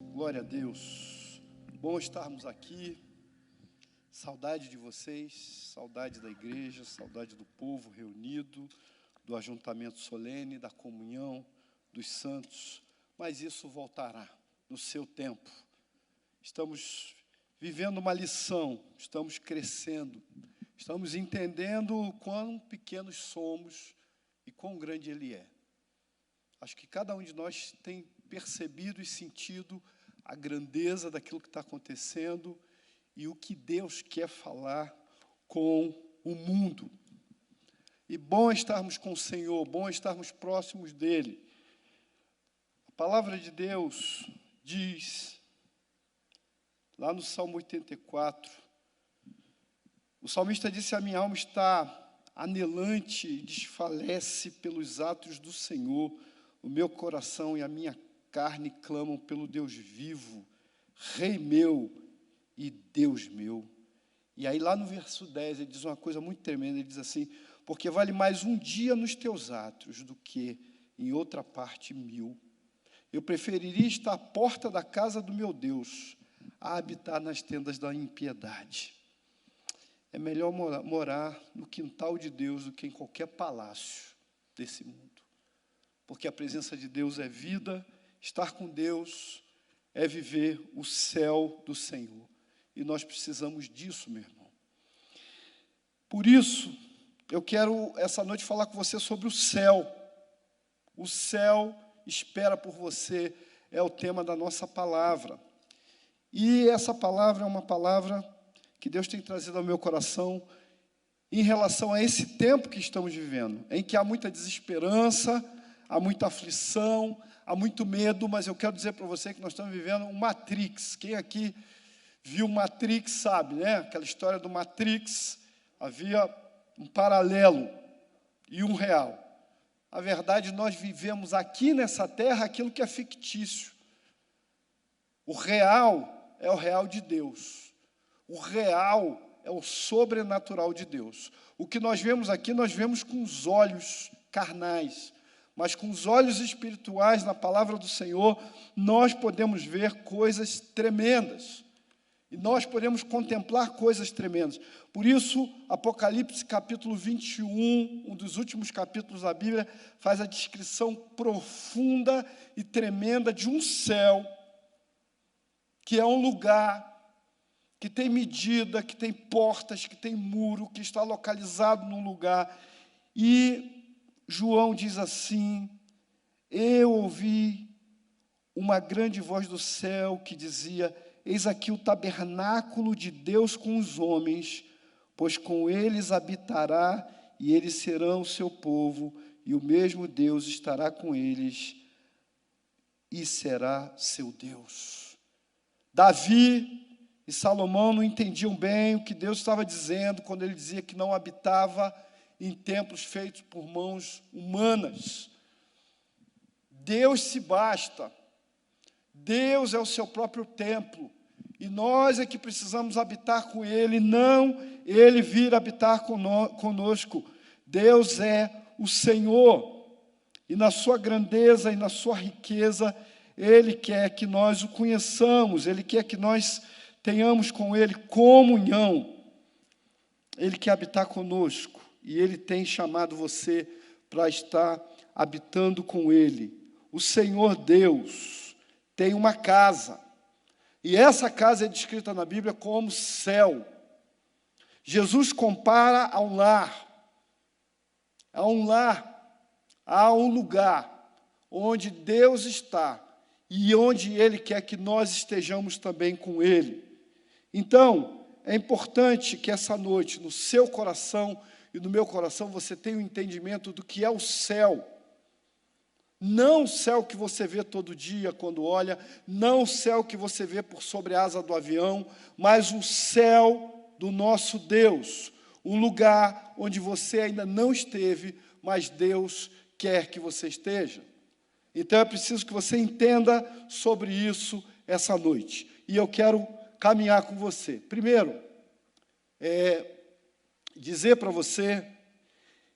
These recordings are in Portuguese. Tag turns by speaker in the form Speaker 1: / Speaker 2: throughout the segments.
Speaker 1: Glória a Deus. Bom estarmos aqui. Saudade de vocês, saudade da igreja, saudade do povo reunido, do ajuntamento solene, da comunhão dos santos. Mas isso voltará no seu tempo. Estamos vivendo uma lição, estamos crescendo, estamos entendendo quão pequenos somos e quão grande Ele é. Acho que cada um de nós tem percebido e sentido a grandeza daquilo que está acontecendo e o que Deus quer falar com o mundo. E bom é estarmos com o Senhor, bom é estarmos próximos dEle. A palavra de Deus diz, lá no Salmo 84, o salmista disse: a minha alma está anelante e desfalece pelos atos do Senhor, o meu coração e a minha carne clamam pelo Deus vivo, Rei meu e Deus meu. E aí lá no verso 10 ele diz uma coisa muito tremenda, ele diz assim: porque vale mais um dia nos teus atos do que em outra parte 1000. Eu preferiria estar à porta da casa do meu Deus a habitar nas tendas da impiedade. É melhor morar no quintal de Deus do que em qualquer palácio desse mundo. Porque a presença de Deus é vida, estar com Deus é viver o céu do Senhor. E nós precisamos disso, meu irmão. Por isso, eu quero essa noite falar com você sobre o céu. O céu espera por você, é o tema da nossa palavra. E essa palavra é uma palavra que Deus tem trazido ao meu coração em relação a esse tempo que estamos vivendo, em que há muita desesperança, há muita aflição, há muito medo, mas eu quero dizer para você que nós estamos vivendo um Matrix. Quem aqui viu Matrix sabe, né? Aquela história do Matrix, havia um paralelo e um real. A verdade, nós vivemos aqui nessa terra aquilo que é fictício. O real é o real de Deus. O real é o sobrenatural de Deus. O que nós vemos aqui, nós vemos com os olhos carnais. Mas com os olhos espirituais, na palavra do Senhor, nós podemos ver coisas tremendas. E nós podemos contemplar coisas tremendas. Por isso, Apocalipse capítulo 21, um dos últimos capítulos da Bíblia, faz a descrição profunda e tremenda de um céu, que é um lugar que tem medida, que tem portas, que tem muro, que está localizado num lugar. E João diz assim: eu ouvi uma grande voz do céu que dizia: eis aqui o tabernáculo de Deus com os homens, pois com eles habitará, e eles serão o seu povo, e o mesmo Deus estará com eles, e será seu Deus. Davi e Salomão não entendiam bem o que Deus estava dizendo, quando ele dizia que não habitava em templos feitos por mãos humanas. Deus se basta. Deus é o seu próprio templo. E nós é que precisamos habitar com Ele, não Ele vir habitar conosco. Deus é o Senhor. E na sua grandeza e na sua riqueza, Ele quer que nós o conheçamos, Ele quer que nós tenhamos com Ele comunhão. Ele quer habitar conosco. E Ele tem chamado você para estar habitando com Ele. O Senhor Deus tem uma casa. E essa casa é descrita na Bíblia como céu. Jesus compara a um lar. A um lar, a um lugar onde Deus está e onde Ele quer que nós estejamos também com Ele. Então, é importante que essa noite, no seu coração e no meu coração, você tenha um entendimento do que é o céu. Não o céu que você vê todo dia quando olha, não o céu que você vê por sobre a asa do avião, mas o céu do nosso Deus, um lugar onde você ainda não esteve, mas Deus quer que você esteja. Então é preciso que você entenda sobre isso essa noite. E eu quero caminhar com você. Primeiro, dizer para você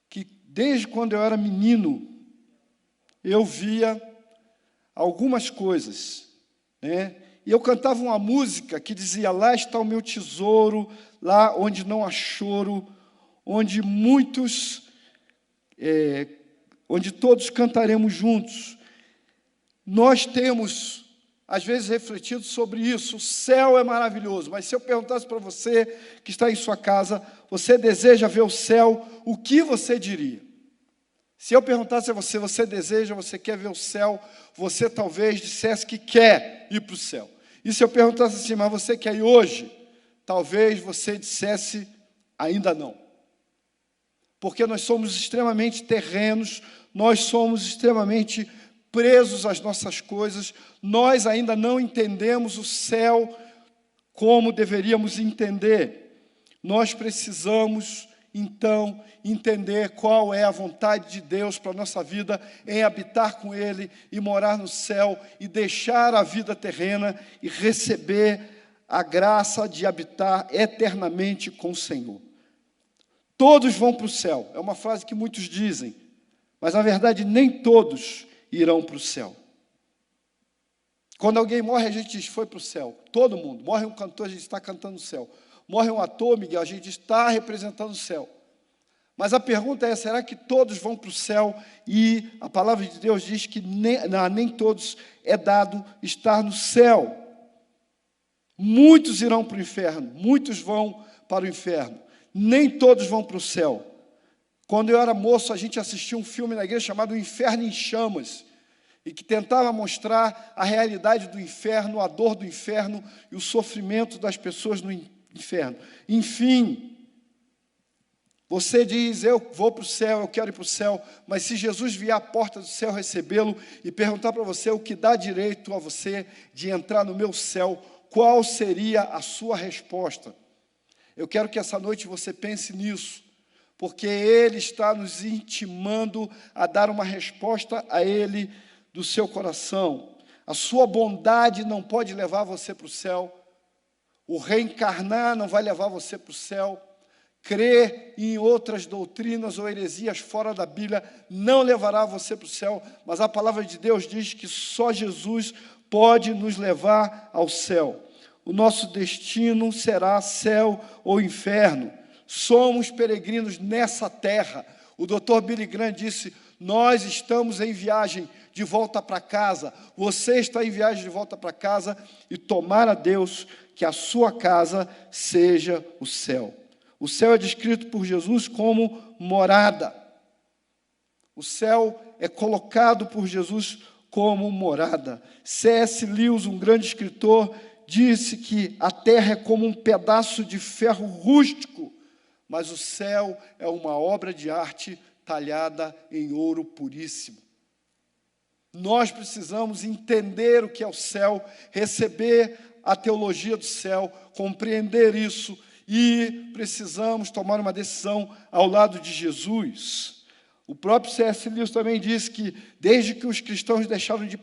Speaker 1: que desde quando eu era menino, eu via algumas coisas né? E eu cantava uma música que dizia: lá está o meu tesouro, lá onde não há choro, onde onde todos cantaremos juntos. Nós temos, às vezes, refletido sobre isso. O céu é maravilhoso, mas se eu perguntasse para você que está em sua casa, você deseja ver o céu, o que você diria? Se eu perguntasse a você, você deseja, você quer ver o céu, você talvez dissesse que quer ir para o céu. E se eu perguntasse assim, mas você quer ir hoje? Talvez você dissesse, ainda não. Porque nós somos extremamente terrenos, nós somos extremamente presos às nossas coisas, nós ainda não entendemos o céu como deveríamos entender. Nós precisamos, então, entender qual é a vontade de Deus para a nossa vida, em habitar com Ele e morar no céu, e deixar a vida terrena e receber a graça de habitar eternamente com o Senhor. Todos vão para o céu, é uma frase que muitos dizem, mas, na verdade, nem todos irão para o céu. Quando alguém morre, a gente diz, foi para o céu. Todo mundo. Morre um cantor, a gente está cantando no céu. Morre um ator, Miguel, a gente está representando o céu. Mas a pergunta é, será que todos vão para o céu? E a palavra de Deus diz que nem todos é dado estar no céu. Muitos irão para o inferno, muitos vão para o inferno. Nem todos vão para o céu. Quando eu era moço, a gente assistia um filme na igreja chamado O Inferno em Chamas, e que tentava mostrar a realidade do inferno, a dor do inferno e o sofrimento das pessoas no inferno. Enfim, você diz, eu vou para o céu, eu quero ir para o céu, mas se Jesus vier à porta do céu recebê-lo e perguntar para você o que dá direito a você de entrar no meu céu, qual seria a sua resposta? Eu quero que essa noite você pense nisso, porque Ele está nos intimando a dar uma resposta a Ele do seu coração. A sua bondade não pode levar você para o céu, o reencarnar não vai levar você para o céu, crer em outras doutrinas ou heresias fora da Bíblia não levará você para o céu, mas a palavra de Deus diz que só Jesus pode nos levar ao céu. O nosso destino será céu ou inferno. Somos peregrinos nessa terra. O Dr. Billy Graham disse, nós estamos em viagem de volta para casa. Você está em viagem de volta para casa e tomara Deus que a sua casa seja o céu. O céu é descrito por Jesus como morada. O céu é colocado por Jesus como morada. C.S. Lewis, um grande escritor, disse que a terra é como um pedaço de ferro rústico, mas o céu é uma obra de arte talhada em ouro puríssimo. Nós precisamos entender o que é o céu, receber a teologia do céu, compreender isso, e precisamos tomar uma decisão ao lado de Jesus. O próprio C.S. Lewis também disse que, desde que os cristãos deixaram de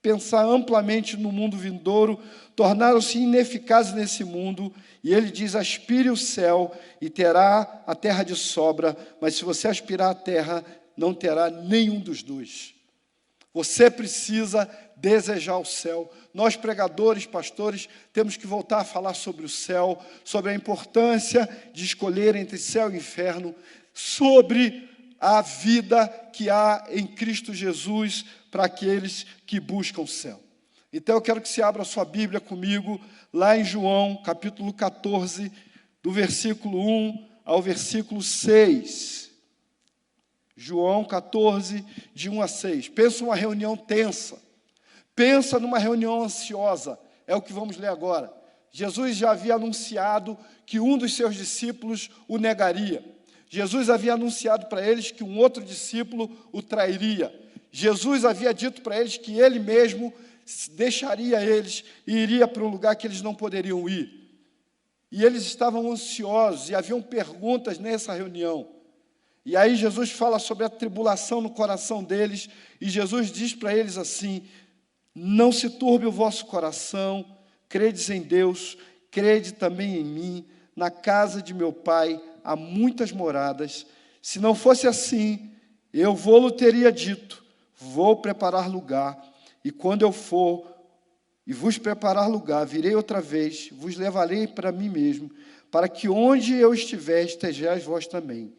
Speaker 1: pensar amplamente no mundo vindouro, tornaram-se ineficazes nesse mundo, e ele diz, aspire o céu e terá a terra de sobra, mas se você aspirar a terra, não terá nenhum dos dois. Você precisa desejar o céu. Nós, pregadores, pastores, temos que voltar a falar sobre o céu, sobre a importância de escolher entre céu e inferno, sobre a vida que há em Cristo Jesus para aqueles que buscam o céu. Então, eu quero que você abra a sua Bíblia comigo, lá em João, capítulo 14, do versículo 1 ao versículo 6. João 14, de 1 a 6. Pensa numa reunião tensa. Pensa numa reunião ansiosa. É o que vamos ler agora. Jesus já havia anunciado que um dos seus discípulos o negaria. Jesus havia anunciado para eles que um outro discípulo o trairia. Jesus havia dito para eles que ele mesmo deixaria eles e iria para um lugar que eles não poderiam ir. E eles estavam ansiosos e haviam perguntas nessa reunião. E aí Jesus fala sobre a tribulação no coração deles, e Jesus diz para eles assim, não se turbe o vosso coração, credes em Deus, crede também em mim, na casa de meu Pai há muitas moradas, se não fosse assim, eu vou-lo teria dito, vou preparar lugar, e quando eu for e vos preparar lugar, virei outra vez, vos levarei para mim mesmo, para que onde eu estiver, estejais vós também.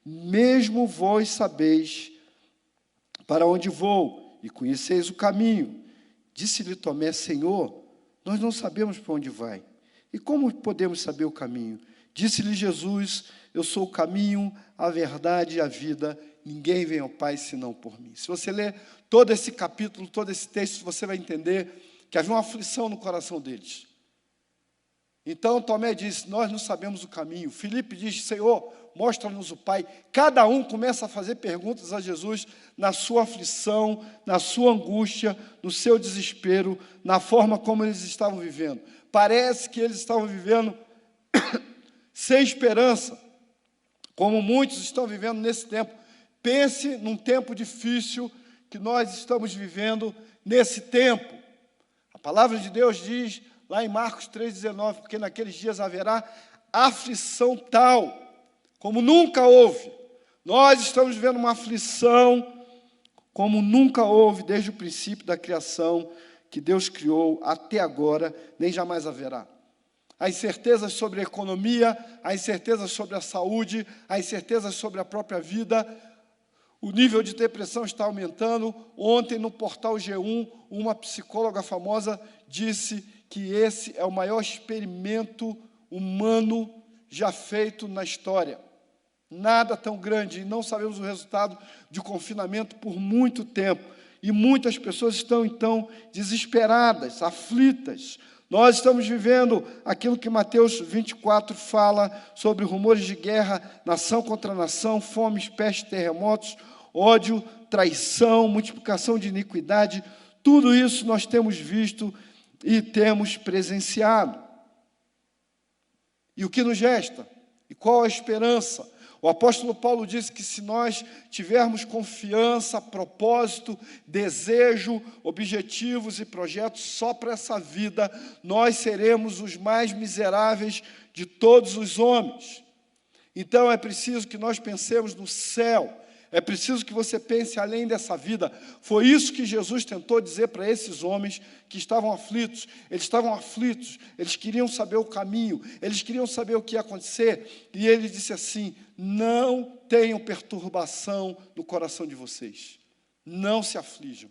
Speaker 1: Mesmo vós sabeis para onde vou, e conheceis o caminho. Disse-lhe Tomé: Senhor, nós não sabemos para onde vai, e como podemos saber o caminho? Disse-lhe Jesus: eu sou o caminho, a verdade e a vida, ninguém vem ao Pai senão por mim. Se você ler todo esse capítulo, todo esse texto, você vai entender que havia uma aflição no coração deles. Então Tomé disse: nós não sabemos o caminho. Filipe diz: Senhor, mostra-nos o Pai. Cada um começa a fazer perguntas a Jesus na sua aflição, na sua angústia, no seu desespero, na forma como eles estavam vivendo. Parece que eles estavam vivendo sem esperança, como muitos estão vivendo nesse tempo. Pense num tempo difícil que nós estamos vivendo nesse tempo. A palavra de Deus diz, lá em Marcos 3,19, porque naqueles dias haverá aflição tal, como nunca houve. Nós estamos vivendo uma aflição como nunca houve desde o princípio da criação que Deus criou até agora, nem jamais haverá. Há incertezas sobre a economia, há incertezas sobre a saúde, há incertezas sobre a própria vida. O nível de depressão está aumentando. Ontem, no portal G1, uma psicóloga famosa disse que esse é o maior experimento humano já feito na história. Nada tão grande, e não sabemos o resultado de confinamento por muito tempo. E muitas pessoas estão, então, desesperadas, aflitas. Nós estamos vivendo aquilo que Mateus 24 fala sobre rumores de guerra, nação contra nação, fomes, peste, terremotos, ódio, traição, multiplicação de iniquidade. Tudo isso nós temos visto e temos presenciado. E o que nos resta? E qual a esperança? O apóstolo Paulo disse que se nós tivermos confiança, propósito, desejo, objetivos e projetos só para essa vida, nós seremos os mais miseráveis de todos os homens. Então é preciso que nós pensemos no céu. É preciso que você pense além dessa vida. Foi isso que Jesus tentou dizer para esses homens que estavam aflitos. Eles estavam aflitos, eles queriam saber o caminho, eles queriam saber o que ia acontecer. E ele disse assim: não tenham perturbação no coração de vocês. Não se aflijam.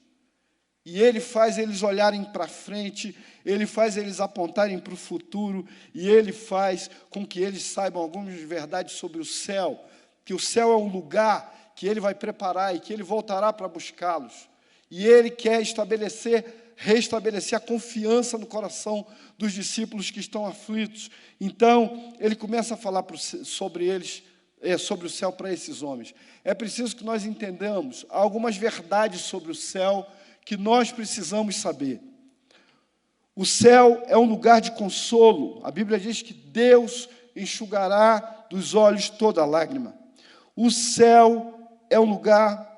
Speaker 1: E ele faz eles olharem para frente, ele faz eles apontarem para o futuro, e ele faz com que eles saibam algumas verdades sobre o céu, que o céu é um lugar que ele vai preparar e que ele voltará para buscá-los. E ele quer restabelecer a confiança no coração dos discípulos que estão aflitos. Então, ele começa a falar sobre eles, sobre o céu para esses homens. É preciso que nós entendamos algumas verdades sobre o céu que nós precisamos saber. O céu é um lugar de consolo. A Bíblia diz que Deus enxugará dos olhos toda lágrima. O céu é um lugar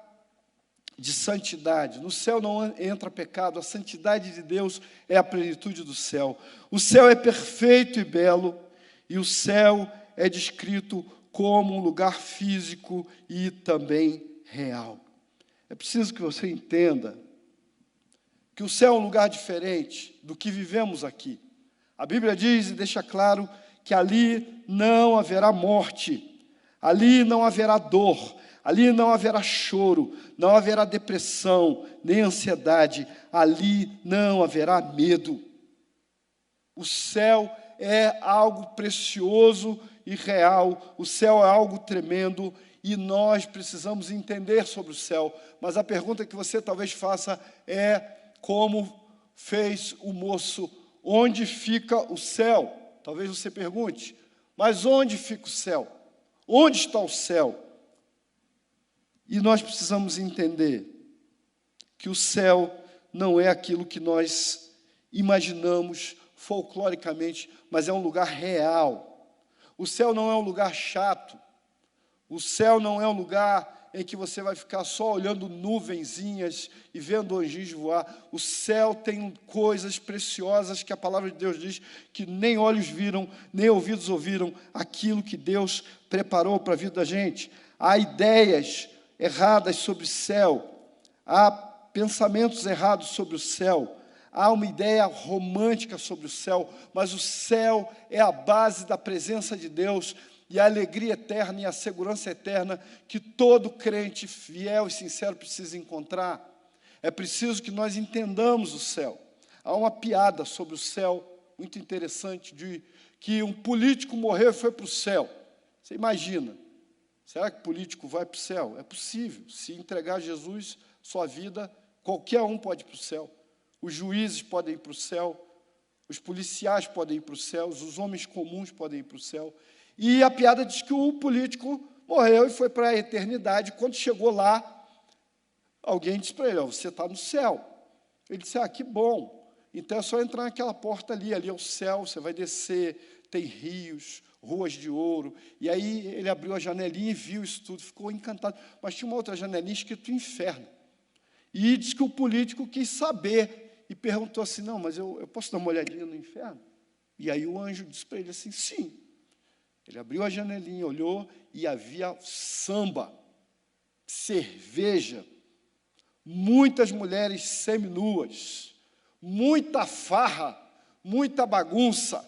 Speaker 1: de santidade. No céu não entra pecado. A santidade de Deus é a plenitude do céu. O céu é perfeito e belo, e o céu é descrito como um lugar físico e também real. É preciso que você entenda que o céu é um lugar diferente do que vivemos aqui. A Bíblia diz e deixa claro que ali não haverá morte, ali não haverá dor, ali não haverá choro, não haverá depressão, nem ansiedade, ali não haverá medo. O céu é algo precioso e real, o céu é algo tremendo, e nós precisamos entender sobre o céu. Mas a pergunta que você talvez faça é, como fez o moço: onde fica o céu? Talvez você pergunte, mas onde fica o céu? Onde está o céu? E nós precisamos entender que o céu não é aquilo que nós imaginamos folcloricamente, mas é um lugar real. O céu não é um lugar chato. O céu não é um lugar em que você vai ficar só olhando nuvenzinhas e vendo anjinhos voar. O céu tem coisas preciosas que a palavra de Deus diz que nem olhos viram, nem ouvidos ouviram, aquilo que Deus preparou para a vida da gente. Há ideias erradas sobre o céu, há pensamentos errados sobre o céu, Há uma ideia romântica sobre o céu, mas o céu é a base da presença de Deus e a alegria eterna e a segurança eterna que todo crente fiel e sincero precisa encontrar. É preciso que nós entendamos o céu. Há uma piada sobre o céu muito interessante, de que um político morreu e foi para o céu. Você imagina, será que o político vai para o céu? É possível. Se entregar a Jesus sua vida, qualquer um pode ir para o céu. Os juízes podem ir para o céu, os policiais podem ir para o céu, os homens comuns podem ir para o céu. E a piada diz que o político morreu e foi para a eternidade. Quando chegou lá, alguém disse para ele: você está no céu. Ele disse: que bom. Então é só entrar naquela porta ali é o céu, você vai descer, tem rios, ruas de ouro. E aí ele abriu a janelinha e viu isso tudo, ficou encantado. Mas tinha uma outra janelinha escrito inferno. E diz que o político quis saber e perguntou assim: não, mas eu posso dar uma olhadinha no inferno? E aí o anjo disse para ele assim: sim. Ele abriu a janelinha, olhou e havia samba, cerveja, muitas mulheres seminuas, muita farra, muita bagunça,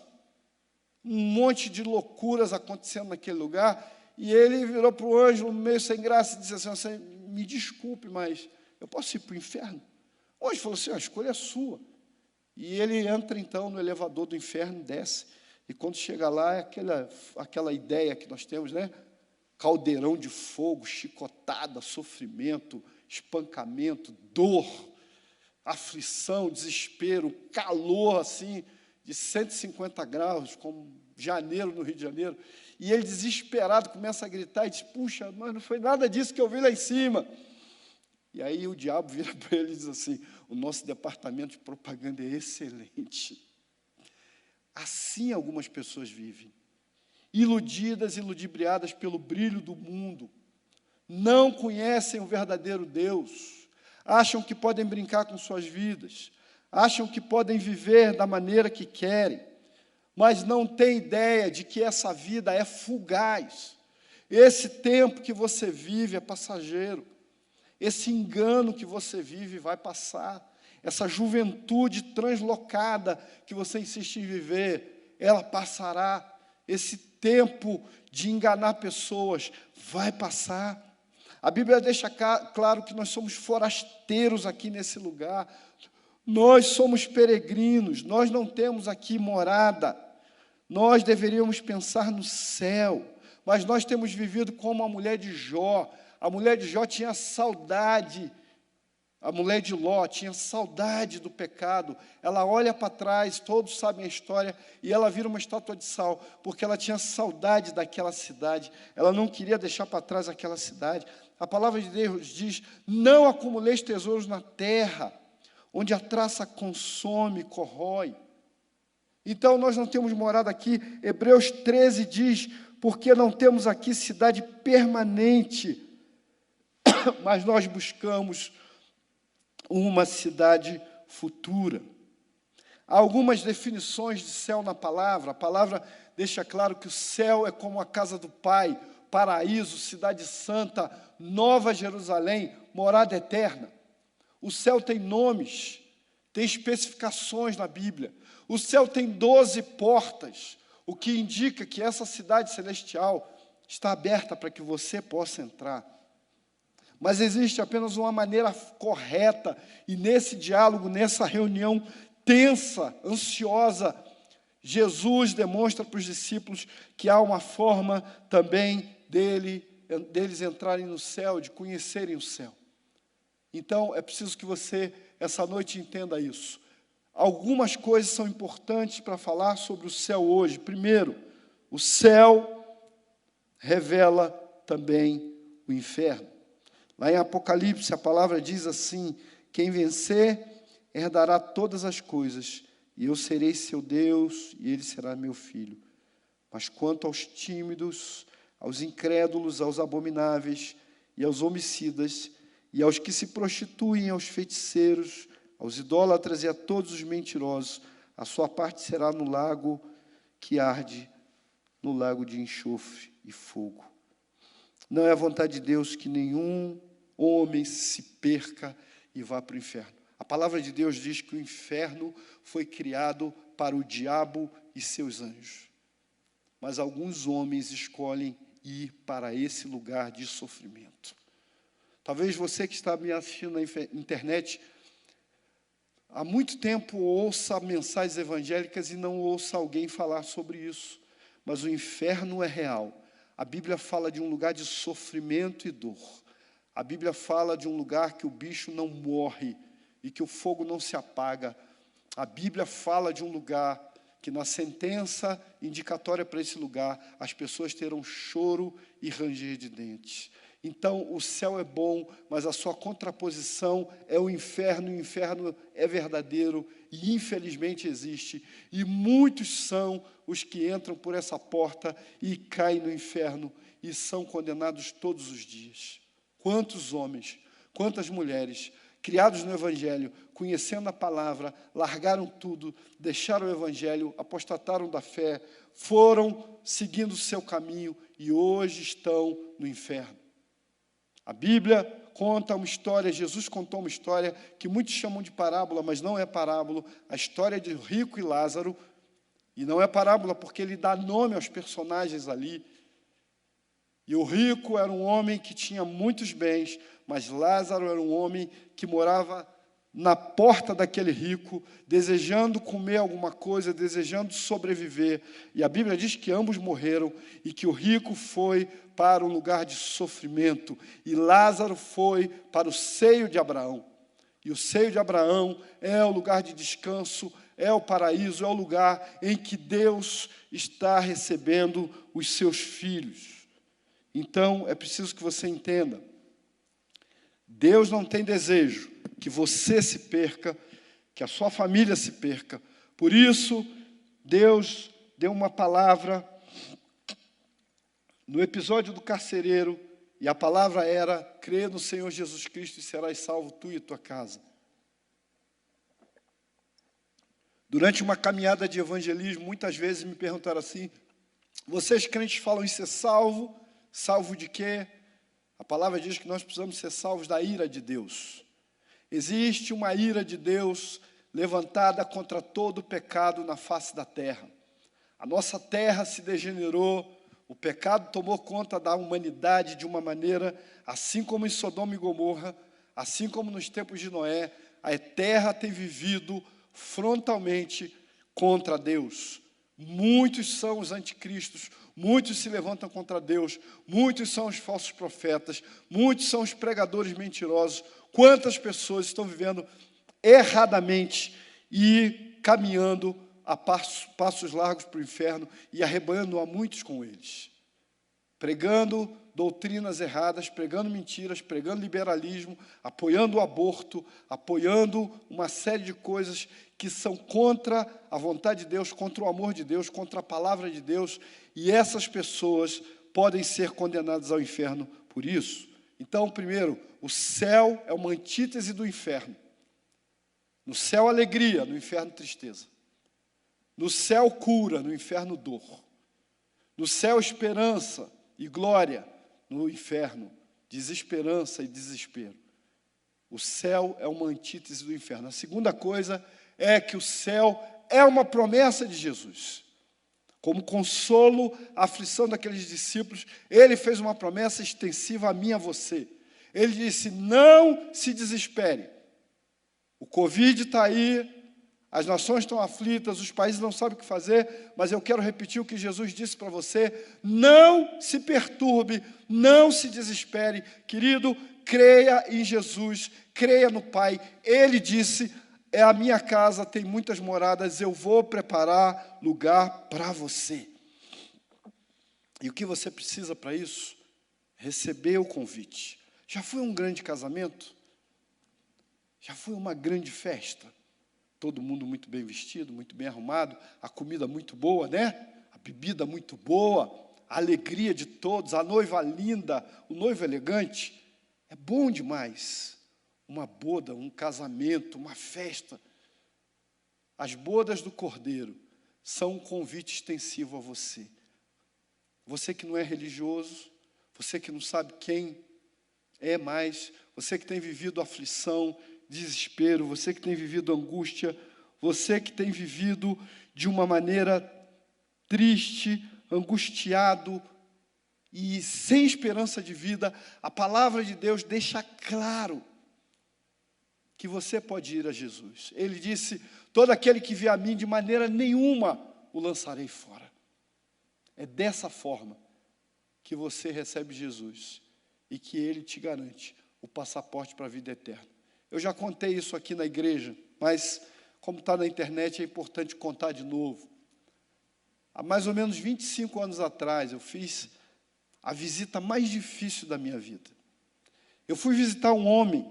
Speaker 1: um monte de loucuras acontecendo naquele lugar. E ele virou para o anjo, meio sem graça, e disse assim: me desculpe, mas eu posso ir para o inferno? O anjo falou assim: a escolha é sua. E ele entra então no elevador do inferno, desce, e quando chega lá, é aquela ideia que nós temos, né? Caldeirão de fogo, chicotada, sofrimento, espancamento, dor, aflição, desespero, calor assim, de 150 graus, como janeiro no Rio de Janeiro. E ele, desesperado, começa a gritar e diz: puxa, mas não foi nada disso que eu vi lá em cima. E aí o diabo vira para ele e diz assim: o nosso departamento de propaganda é excelente. Assim algumas pessoas vivem, iludidas e ludibriadas pelo brilho do mundo, não conhecem o verdadeiro Deus, acham que podem brincar com suas vidas, acham que podem viver da maneira que querem, mas não têm ideia de que essa vida é fugaz. Esse tempo que você vive é passageiro. Esse engano que você vive vai passar. Essa juventude translocada que você insiste em viver, ela passará. Esse tempo de enganar pessoas vai passar. A Bíblia deixa claro que nós somos forasteiros aqui nesse lugar. Nós somos peregrinos, nós não temos aqui morada. Nós deveríamos pensar no céu, mas nós temos vivido como a mulher de Jó. A mulher de Jó tinha saudade, a mulher de Ló tinha saudade do pecado. Ela olha para trás, todos sabem a história, e ela vira uma estátua de sal, porque ela tinha saudade daquela cidade. Ela não queria deixar para trás aquela cidade. A palavra de Deus diz: não acumuleis tesouros na terra, onde a traça consome, corrói. Então, nós não temos morada aqui. Hebreus 13 diz: porque não temos aqui cidade permanente, mas nós buscamos uma cidade futura. Há algumas definições de céu na palavra. A palavra deixa claro que o céu é como a casa do Pai, paraíso, cidade santa, Nova Jerusalém, morada eterna. O céu tem nomes, tem especificações na Bíblia. O céu tem 12 portas, o que indica que essa cidade celestial está aberta para que você possa entrar. Mas existe apenas uma maneira correta, e nesse diálogo, nessa reunião tensa, ansiosa, Jesus demonstra para os discípulos que há uma forma também deles entrarem no céu, de conhecerem o céu. Então, é preciso que você, essa noite, entenda isso. Algumas coisas são importantes para falar sobre o céu hoje. Primeiro, o céu revela também o inferno. Lá em Apocalipse, a palavra diz assim: quem vencer herdará todas as coisas, e eu serei seu Deus, e ele será meu filho. Mas quanto aos tímidos, aos incrédulos, aos abomináveis, e aos homicidas, e aos que se prostituem, aos feiticeiros, aos idólatras e a todos os mentirosos, a sua parte será no lago que arde, no lago de enxofre e fogo. Não é a vontade de Deus que nenhum homem se perca e vá para o inferno. A palavra de Deus diz que o inferno foi criado para o diabo e seus anjos. Mas alguns homens escolhem ir para esse lugar de sofrimento. Talvez você que está me assistindo na internet, há muito tempo ouça mensagens evangélicas e não ouça alguém falar sobre isso. Mas o inferno é real. A Bíblia fala de um lugar de sofrimento e dor. A Bíblia fala de um lugar que o bicho não morre e que o fogo não se apaga. A Bíblia fala de um lugar que na sentença indicatória para esse lugar, as pessoas terão choro e ranger de dentes. Então, o céu é bom, mas a sua contraposição é o inferno é verdadeiro e infelizmente existe. E muitos são os que entram por essa porta e caem no inferno e são condenados todos os dias. Quantos homens, quantas mulheres, criados no Evangelho, conhecendo a palavra, largaram tudo, deixaram o Evangelho, apostataram da fé, foram seguindo o seu caminho e hoje estão no inferno. A Bíblia conta uma história, Jesus contou uma história que muitos chamam de parábola, mas não é parábola, a história de Rico e Lázaro, e não é parábola porque ele dá nome aos personagens ali. E o rico era um homem que tinha muitos bens, mas Lázaro era um homem que morava na porta daquele rico, desejando comer alguma coisa, desejando sobreviver. E a Bíblia diz que ambos morreram e que o rico foi para um lugar de sofrimento e Lázaro foi para o seio de Abraão. E o seio de Abraão é o lugar de descanso, é o paraíso, é o lugar em que Deus está recebendo os seus filhos. Então, é preciso que você entenda, Deus não tem desejo que você se perca, que a sua família se perca. Por isso, Deus deu uma palavra no episódio do carcereiro, e a palavra era: crê no Senhor Jesus Cristo e serás salvo tu e tua casa. Durante uma caminhada de evangelismo, muitas vezes me perguntaram assim: vocês crentes falam em ser salvo, salvo de quê? A palavra diz que nós precisamos ser salvos da ira de Deus. Existe uma ira de Deus levantada contra todo o pecado na face da terra. A nossa terra se degenerou, o pecado tomou conta da humanidade de uma maneira, assim como em Sodoma e Gomorra, assim como nos tempos de Noé, a terra tem vivido frontalmente contra Deus. Muitos são os anticristos, muitos se levantam contra Deus, muitos são os falsos profetas, muitos são os pregadores mentirosos. Quantas pessoas estão vivendo erradamente e caminhando a passos largos para o inferno e arrebanhando a muitos com eles, pregando doutrinas erradas, pregando mentiras, pregando liberalismo, apoiando o aborto, apoiando uma série de coisas que são contra a vontade de Deus, contra o amor de Deus, contra a palavra de Deus, e essas pessoas podem ser condenadas ao inferno por isso. Então, primeiro, o céu é uma antítese do inferno. No céu, alegria, no inferno, tristeza. No céu, cura, no inferno, dor. No céu, esperança e glória, no inferno, desesperança e desespero. O céu é uma antítese do inferno. A segunda coisa é que o céu é uma promessa de Jesus. Como consolo à aflição daqueles discípulos, ele fez uma promessa extensiva a mim e a você. Ele disse: não se desespere. O Covid está aí, as nações estão aflitas, os países não sabem o que fazer, mas eu quero repetir o que Jesus disse para você: não se perturbe, não se desespere. Querido, creia em Jesus, creia no Pai. Ele disse: é a minha casa, tem muitas moradas, eu vou preparar lugar para você. E o que você precisa para isso? Receber o convite. Já foi um grande casamento? Já foi uma grande festa? Todo mundo muito bem vestido, muito bem arrumado, a comida muito boa, né? A bebida muito boa, a alegria de todos, a noiva linda, o noivo elegante. É bom demais. Uma boda, um casamento, uma festa. As bodas do Cordeiro são um convite extensivo a você. Você que não é religioso, você que não sabe quem é mais, você que tem vivido aflição desespero, você que tem vivido angústia, você que tem vivido de uma maneira triste, angustiado e sem esperança de vida, a palavra de Deus deixa claro que você pode ir a Jesus. Ele disse: todo aquele que vier a mim, de maneira nenhuma o lançarei fora. É dessa forma que você recebe Jesus e que Ele te garante o passaporte para a vida eterna. Eu já contei isso aqui na igreja, mas como está na internet é importante contar de novo. Há mais ou menos 25 anos atrás, eu fiz a visita mais difícil da minha vida. Eu fui visitar um homem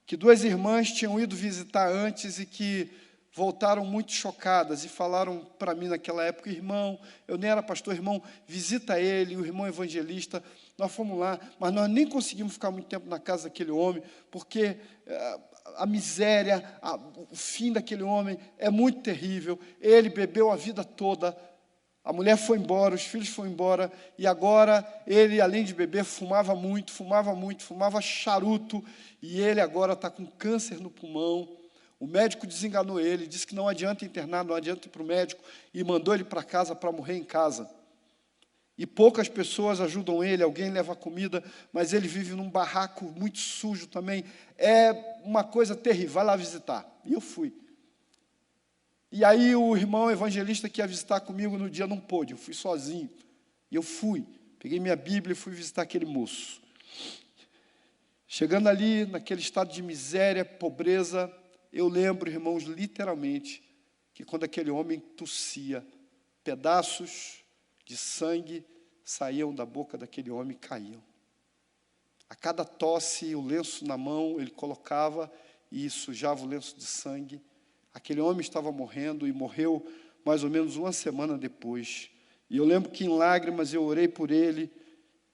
Speaker 1: que 2 irmãs tinham ido visitar antes e que voltaram muito chocadas e falaram para mim naquela época: irmão, eu nem era pastor, irmão, visita ele, o irmão evangelista. Nós fomos lá, mas nós nem conseguimos ficar muito tempo na casa daquele homem, porque a miséria, o fim daquele homem é muito terrível. Ele bebeu a vida toda, a mulher foi embora, os filhos foram embora, e agora ele, além de beber, fumava muito, fumava charuto, e ele agora está com câncer no pulmão. O médico desenganou ele, disse que não adianta internar, não adianta ir para o médico, e mandou ele para casa para morrer em casa. E poucas pessoas ajudam ele, alguém leva comida, mas ele vive num barraco muito sujo também. É uma coisa terrível, vai lá visitar. E eu fui. E aí o irmão evangelista que ia visitar comigo no dia não pôde, eu fui sozinho. E eu fui, peguei minha Bíblia e fui visitar aquele moço. Chegando ali, naquele estado de miséria, pobreza, eu lembro, irmãos, literalmente, que quando aquele homem tossia, pedaços de sangue saíam da boca daquele homem e caíam. A cada tosse, o lenço na mão, ele colocava e sujava o lenço de sangue. Aquele homem estava morrendo e morreu mais ou menos uma semana depois. E eu lembro que em lágrimas eu orei por ele,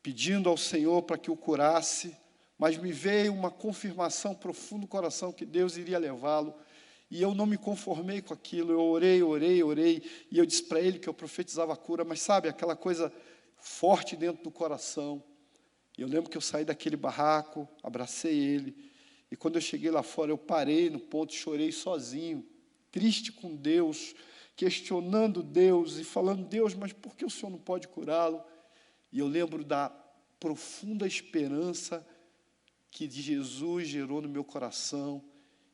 Speaker 1: pedindo ao Senhor para que o curasse, mas me veio uma confirmação profunda no coração que Deus iria levá-lo. E eu não me conformei com aquilo, eu orei, e eu disse para ele que eu profetizava a cura, mas sabe, aquela coisa forte dentro do coração. E eu lembro que eu saí daquele barraco, abracei ele, e quando eu cheguei lá fora, eu parei no ponto, chorei sozinho, triste com Deus, questionando Deus e falando: Deus, mas por que o Senhor não pode curá-lo? E eu lembro da profunda esperança que Jesus gerou no meu coração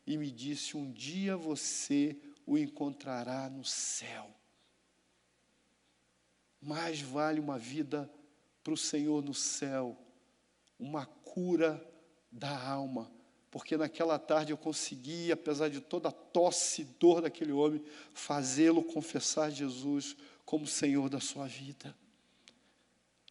Speaker 1: e me disse: um dia você o encontrará no céu. Mais vale uma vida para o Senhor no céu, uma cura da alma, porque naquela tarde eu consegui, apesar de toda a tosse e dor daquele homem, fazê-lo confessar Jesus como Senhor da sua vida.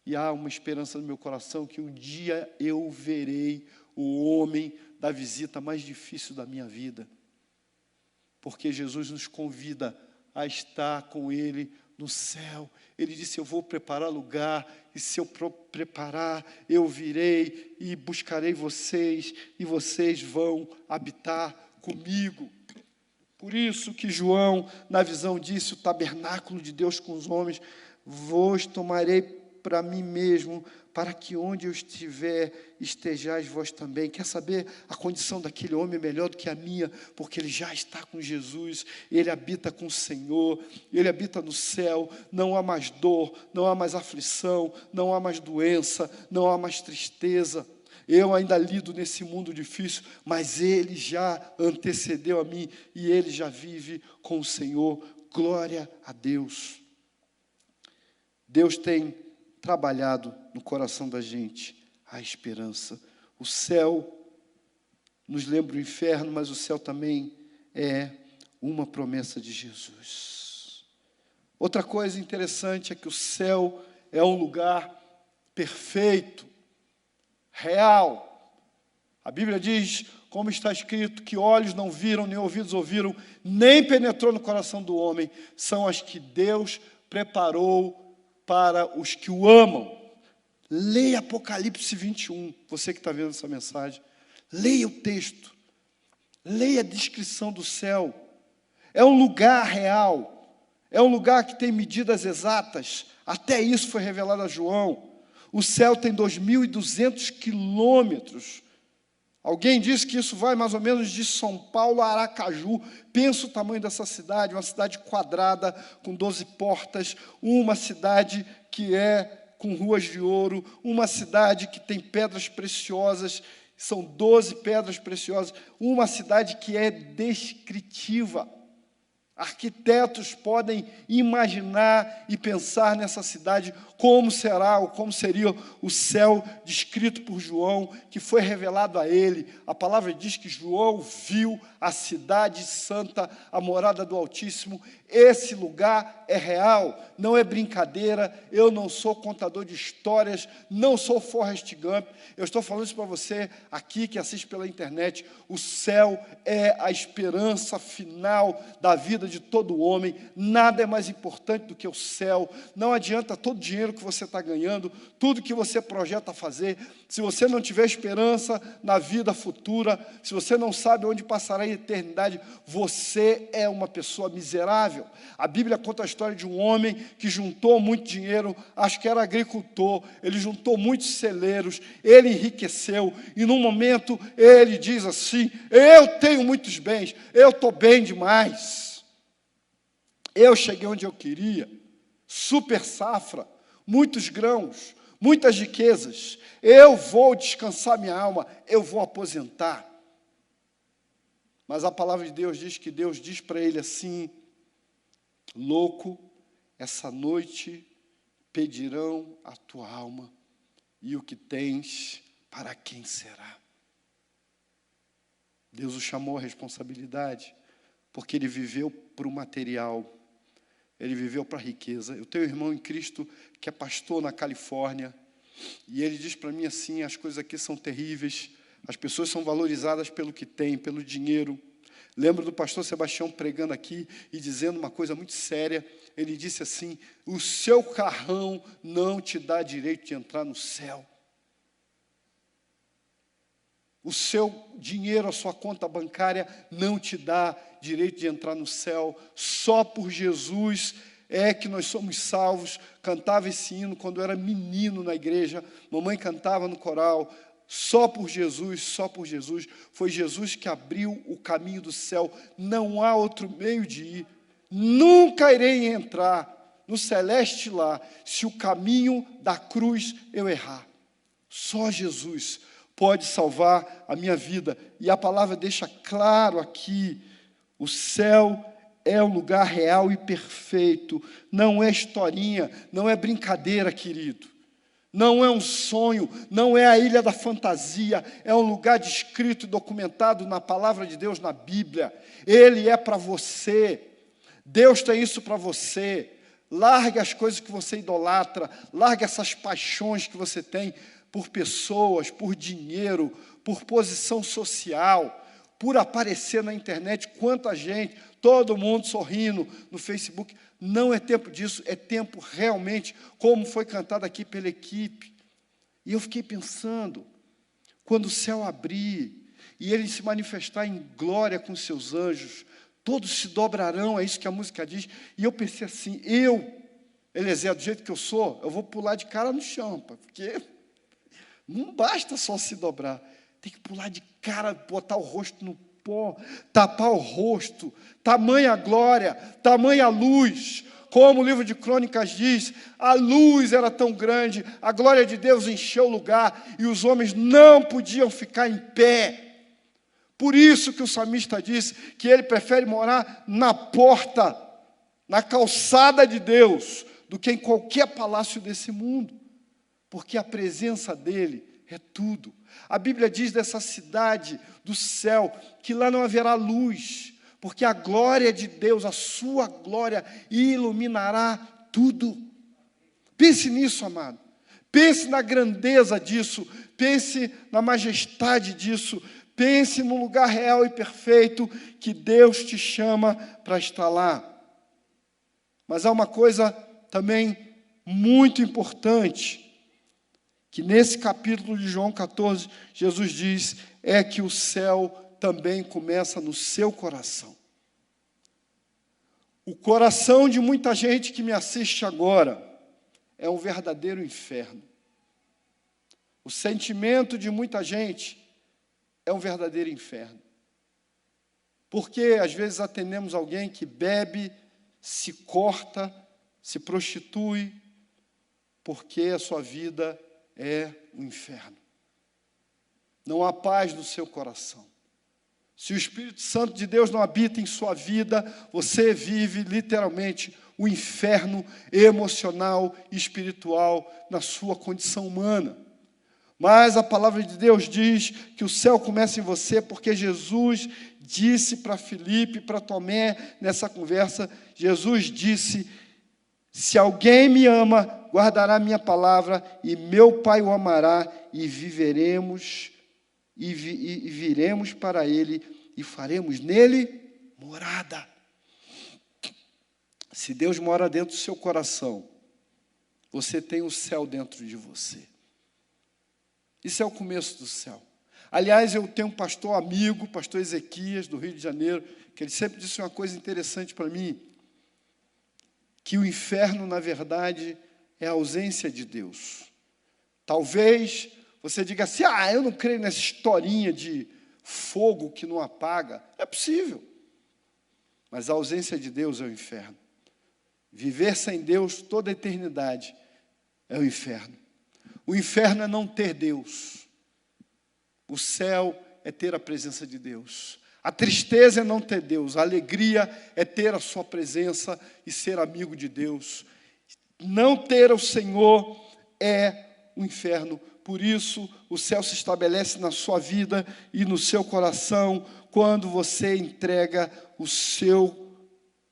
Speaker 1: E há uma esperança no meu coração que um dia eu verei o homem da visita mais difícil da minha vida, porque Jesus nos convida a estar com Ele no céu. Ele disse: eu vou preparar lugar, e se eu preparar, eu virei e buscarei vocês, e vocês vão habitar comigo. Por isso que João, na visão, disse: o tabernáculo de Deus com os homens, vos tomarei para mim mesmo, para que onde eu estiver, estejais vós também. Quer saber? A condição daquele homem é melhor do que a minha, porque ele já está com Jesus, ele habita com o Senhor, ele habita no céu, não há mais dor, não há mais aflição, não há mais doença, não há mais tristeza. Eu ainda lido nesse mundo difícil, mas ele já antecedeu a mim, e ele já vive com o Senhor. Glória a Deus. Deus tem trabalhado no coração da gente a esperança. O céu nos lembra o inferno, mas o céu também é uma promessa de Jesus. Outra coisa interessante é que o céu é um lugar perfeito, real. A Bíblia diz, como está escrito, que olhos não viram, nem ouvidos ouviram, nem penetrou no coração do homem, são as que Deus preparou para os que o amam. Leia Apocalipse 21, você que está vendo essa mensagem. Leia o texto. Leia a descrição do céu. É um lugar real. É um lugar que tem medidas exatas. Até isso foi revelado a João. O céu tem 2.200 quilômetros. Alguém disse que isso vai mais ou menos de São Paulo a Aracaju. Pensa o tamanho dessa cidade, uma cidade quadrada, com 12 portas, uma cidade que é com ruas de ouro, uma cidade que tem pedras preciosas, são 12 pedras preciosas, uma cidade que é descritiva. Arquitetos podem imaginar e pensar nessa cidade como será ou como seria o céu descrito por João, que foi revelado a ele. A palavra diz que João viu a cidade santa, a morada do Altíssimo. Esse lugar é real, não é brincadeira. Eu não sou contador de histórias, não sou Forrest Gump. Eu estou falando isso para você aqui que assiste pela internet. O céu é a esperança final da vida de todo homem. Nada é mais importante do que o céu. Não adianta todo o dinheiro que você está ganhando, tudo que você projeta fazer, se você não tiver esperança na vida futura, se você não sabe onde passará a eternidade, você é uma pessoa miserável. A Bíblia conta a história de um homem que juntou muito dinheiro, acho que era agricultor, ele juntou muitos celeiros, ele enriqueceu, e num momento ele diz assim: eu tenho muitos bens, eu estou bem demais, eu cheguei onde eu queria, super safra, muitos grãos, muitas riquezas, eu vou descansar minha alma, eu vou aposentar. Mas a palavra de Deus diz que Deus diz para ele assim: louco, essa noite pedirão a tua alma, e o que tens, para quem será? Deus o chamou à responsabilidade, porque ele viveu para o material, ele viveu para a riqueza. Eu tenho um irmão em Cristo que é pastor na Califórnia, e ele diz para mim assim: as coisas aqui são terríveis, as pessoas são valorizadas pelo que têm, pelo dinheiro. Lembro do pastor Sebastião pregando aqui e dizendo uma coisa muito séria. Ele disse assim: o seu carrão não te dá direito de entrar no céu. O seu dinheiro, a sua conta bancária não te dá direito de entrar no céu. Só por Jesus é que nós somos salvos. Cantava esse hino quando eu era menino na igreja. Mamãe cantava no coral. Só por Jesus, só por Jesus. Foi Jesus que abriu o caminho do céu. Não há outro meio de ir. Nunca irei entrar no celeste lá, se o caminho da cruz eu errar. Só Jesus pode salvar a minha vida. E a palavra deixa claro aqui: o céu é um lugar real e perfeito. Não é historinha, não é brincadeira, querido. Não é um sonho, não é a ilha da fantasia, é um lugar descrito e documentado na palavra de Deus, na Bíblia. Ele é para você. Deus tem isso para você. Largue as coisas que você idolatra, largue essas paixões que você tem por pessoas, por dinheiro, por posição social, por aparecer na internet. Quanta gente, todo mundo sorrindo no Facebook. Não é tempo disso, é tempo realmente, como foi cantado aqui pela equipe. E eu fiquei pensando, quando o céu abrir e ele se manifestar em glória com seus anjos, todos se dobrarão, é isso que a música diz. E eu pensei assim: Eliezer, do jeito que eu sou, eu vou pular de cara no chão, porque não basta só se dobrar, tem que pular de cara, botar o rosto no pó, tapar o rosto. Tamanha glória, tamanha luz. Como o livro de Crônicas diz, a luz era tão grande, a glória de Deus encheu o lugar, e os homens não podiam ficar em pé. Por isso que o salmista diz que ele prefere morar na porta, na calçada de Deus, do que em qualquer palácio desse mundo, porque a presença dele é tudo. A Bíblia diz dessa cidade do céu que lá não haverá luz, porque a glória de Deus, a sua glória, iluminará tudo. Pense nisso, amado. Pense na grandeza disso, pense na majestade disso, pense no lugar real e perfeito que Deus te chama para estar lá. Mas há uma coisa também muito importante, que nesse capítulo de João 14, Jesus diz, é que o céu também começa no seu coração. O coração de muita gente que me assiste agora é um verdadeiro inferno. O sentimento de muita gente é um verdadeiro inferno. Porque às vezes atendemos alguém que bebe, se corta, se prostitui, porque a sua vida é um inferno. Não há paz no seu coração. Se o Espírito Santo de Deus não habita em sua vida, você vive literalmente o inferno emocional e espiritual na sua condição humana. Mas a palavra de Deus diz que o céu começa em você, porque Jesus disse para Filipe, para Tomé, nessa conversa, Jesus disse: se alguém me ama, guardará minha palavra, e meu Pai o amará, e viveremos, e viremos para ele, e faremos nele morada. Se Deus mora dentro do seu coração, você tem o céu dentro de você. Isso é o começo do céu. Aliás, eu tenho um pastor amigo, pastor Ezequias, do Rio de Janeiro, que ele sempre disse uma coisa interessante para mim, que o inferno, na verdade, é a ausência de Deus. Talvez você diga assim, eu não creio nessa historinha de fogo que não apaga. É possível. Mas a ausência de Deus é o inferno. Viver sem Deus toda a eternidade é o inferno. O inferno é não ter Deus. O céu é ter a presença de Deus. A tristeza é não ter Deus. A alegria é ter a sua presença e ser amigo de Deus. Não ter o Senhor é o inferno. Por isso, o céu se estabelece na sua vida e no seu coração quando você entrega o seu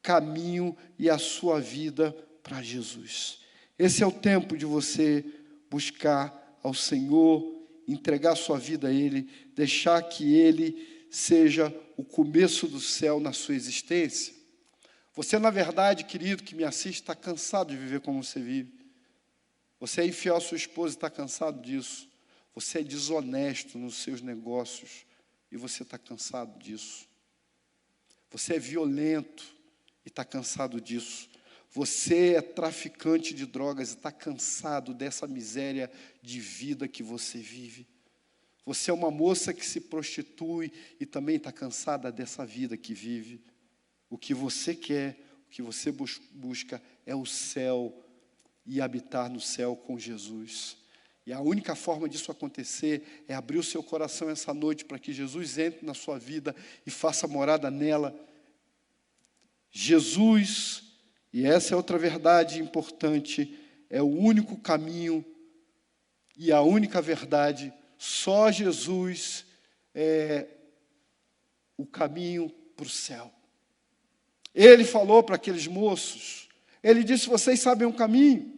Speaker 1: caminho e a sua vida para Jesus. Esse é o tempo de você buscar ao Senhor, entregar sua vida a Ele, deixar que Ele seja o começo do céu na sua existência. Você, na verdade, querido, que me assiste, está cansado de viver como você vive. Você é infiel à sua esposa e está cansado disso. Você é desonesto nos seus negócios e você está cansado disso. Você é violento e está cansado disso. Você é traficante de drogas e está cansado dessa miséria de vida que você vive. Você é uma moça que se prostitui e também está cansada dessa vida que vive. O que você quer, o que você busca é o céu e habitar no céu com Jesus. E a única forma disso acontecer é abrir o seu coração essa noite para que Jesus entre na sua vida e faça morada nela. Jesus, e essa é outra verdade importante, é o único caminho e a única verdade. Só Jesus é o caminho para o céu. Ele falou para aqueles moços, ele disse, vocês sabem o caminho.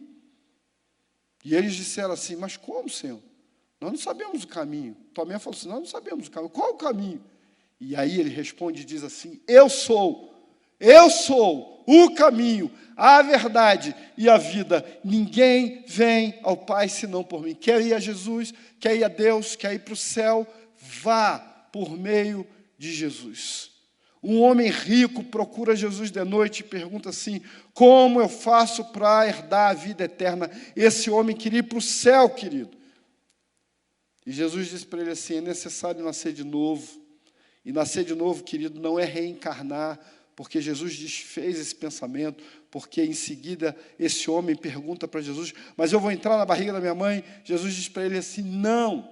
Speaker 1: E eles disseram assim, mas como, Senhor? Nós não sabemos o caminho. Tomé falou assim, nós não sabemos o caminho. Qual o caminho? E aí ele responde e diz assim, eu sou o caminho, a verdade e a vida. Ninguém vem ao Pai senão por mim. Quer ir a Jesus, quer ir a Deus, quer ir para o céu, vá por meio de Jesus. Um homem rico procura Jesus de noite e pergunta assim, como eu faço para herdar a vida eterna? Esse homem queria ir para o céu, querido. E Jesus disse para ele assim, é necessário nascer de novo. E nascer de novo, querido, não é reencarnar, porque Jesus desfez esse pensamento, porque em seguida esse homem pergunta para Jesus, mas eu vou entrar na barriga da minha mãe? Jesus diz para ele assim, não,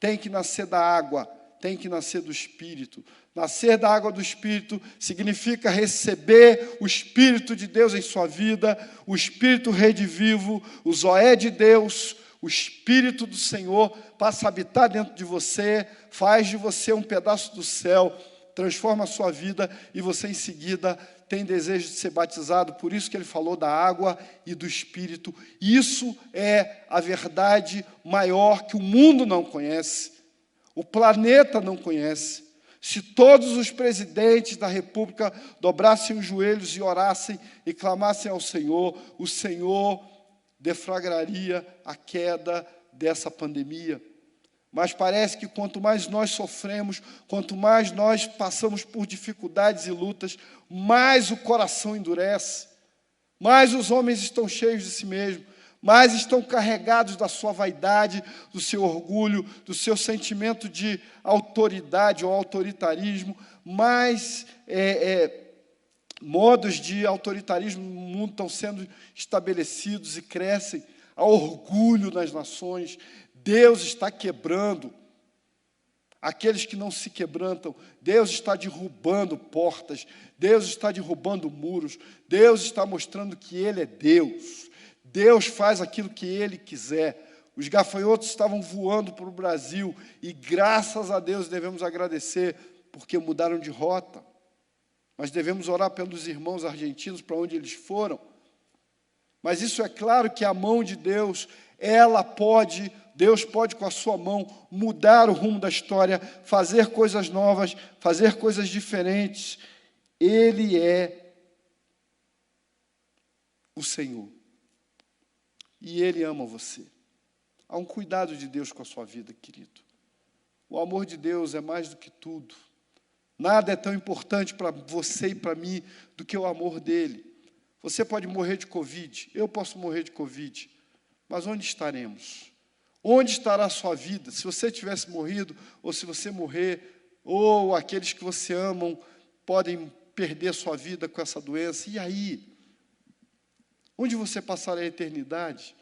Speaker 1: tem que nascer da água, tem que nascer do Espírito. Nascer da água do Espírito significa receber o Espírito de Deus em sua vida, o Espírito redivivo, o Zoé de Deus, o Espírito do Senhor passa a habitar dentro de você, faz de você um pedaço do céu, transforma a sua vida e você em seguida tem desejo de ser batizado. Por isso que ele falou da água e do Espírito. Isso é a verdade maior que o mundo não conhece, o planeta não conhece. Se todos os presidentes da República dobrassem os joelhos e orassem e clamassem ao Senhor, o Senhor deflagraria a queda dessa pandemia. Mas parece que quanto mais nós sofremos, quanto mais nós passamos por dificuldades e lutas, mais o coração endurece, mais os homens estão cheios de si mesmos, mais estão carregados da sua vaidade, do seu orgulho, do seu sentimento de autoridade ou autoritarismo, mais modos de autoritarismo no mundo estão sendo estabelecidos e crescem. Há orgulho nas nações. Deus está quebrando aqueles que não se quebrantam. Deus está derrubando portas. Deus está derrubando muros. Deus está mostrando que Ele é Deus. Deus faz aquilo que Ele quiser. Os gafanhotos estavam voando para o Brasil e, graças a Deus, devemos agradecer, porque mudaram de rota. Mas devemos orar pelos irmãos argentinos, para onde eles foram. Mas isso é claro que a mão de Deus, Deus pode com a sua mão mudar o rumo da história, fazer coisas novas, fazer coisas diferentes. Ele é o Senhor. E Ele ama você. Há um cuidado de Deus com a sua vida, querido. O amor de Deus é mais do que tudo. Nada é tão importante para você e para mim do que o amor dEle. Você pode morrer de Covid, eu posso morrer de Covid, mas onde estaremos? Onde estará a sua vida? Se você tivesse morrido, ou se você morrer, ou aqueles que você ama podem perder a sua vida com essa doença, e aí? Onde você passará a eternidade?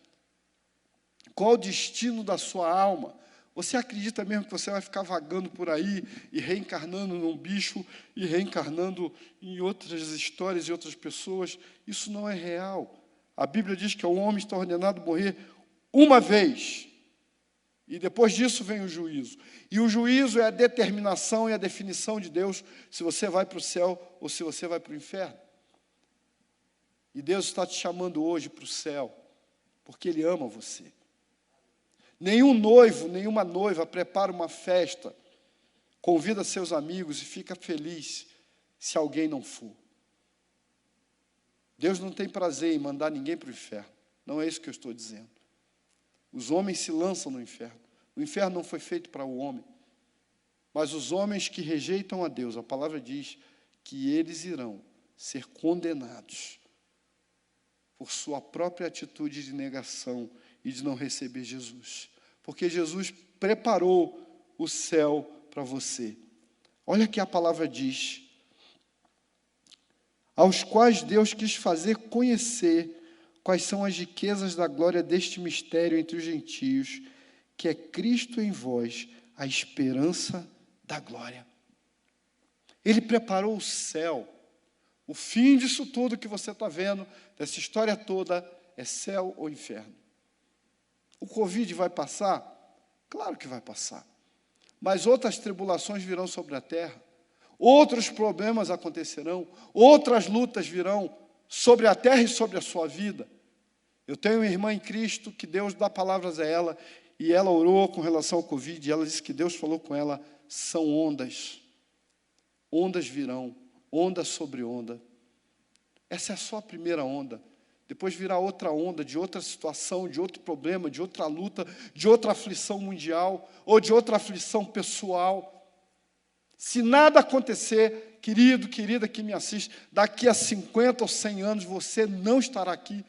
Speaker 1: Qual o destino da sua alma? Você acredita mesmo que você vai ficar vagando por aí e reencarnando num bicho e reencarnando em outras histórias e outras pessoas? Isso não é real. A Bíblia diz que o homem está ordenado a morrer uma vez. E depois disso vem o juízo. E o juízo é a determinação e a definição de Deus se você vai para o céu ou se você vai para o inferno. E Deus está te chamando hoje para o céu, porque Ele ama você. Nenhum noivo, nenhuma noiva prepara uma festa, convida seus amigos e fica feliz se alguém não for. Deus não tem prazer em mandar ninguém para o inferno. Não é isso que eu estou dizendo. Os homens se lançam no inferno. O inferno não foi feito para o homem. Mas os homens que rejeitam a Deus, a palavra diz que eles irão ser condenados por sua própria atitude de negação e de não receber Jesus. Porque Jesus preparou o céu para você. Olha que a palavra diz: aos quais Deus quis fazer conhecer quais são as riquezas da glória deste mistério entre os gentios, que é Cristo em vós, a esperança da glória. Ele preparou o céu. O fim disso tudo que você está vendo, dessa história toda, é céu ou inferno. O Covid vai passar? Claro que vai passar. Mas outras tribulações virão sobre a terra. Outros problemas acontecerão. Outras lutas virão sobre a terra e sobre a sua vida. Eu tenho uma irmã em Cristo que Deus dá palavras a ela, e ela orou com relação ao Covid, e ela disse que Deus falou com ela, são ondas. Ondas virão, onda sobre onda. Essa é só a primeira onda. Depois virá outra onda, de outra situação, de outro problema, de outra luta, de outra aflição mundial, ou de outra aflição pessoal. Se nada acontecer, querido, querida que me assiste, daqui a 50 ou 100 anos você não estará aqui.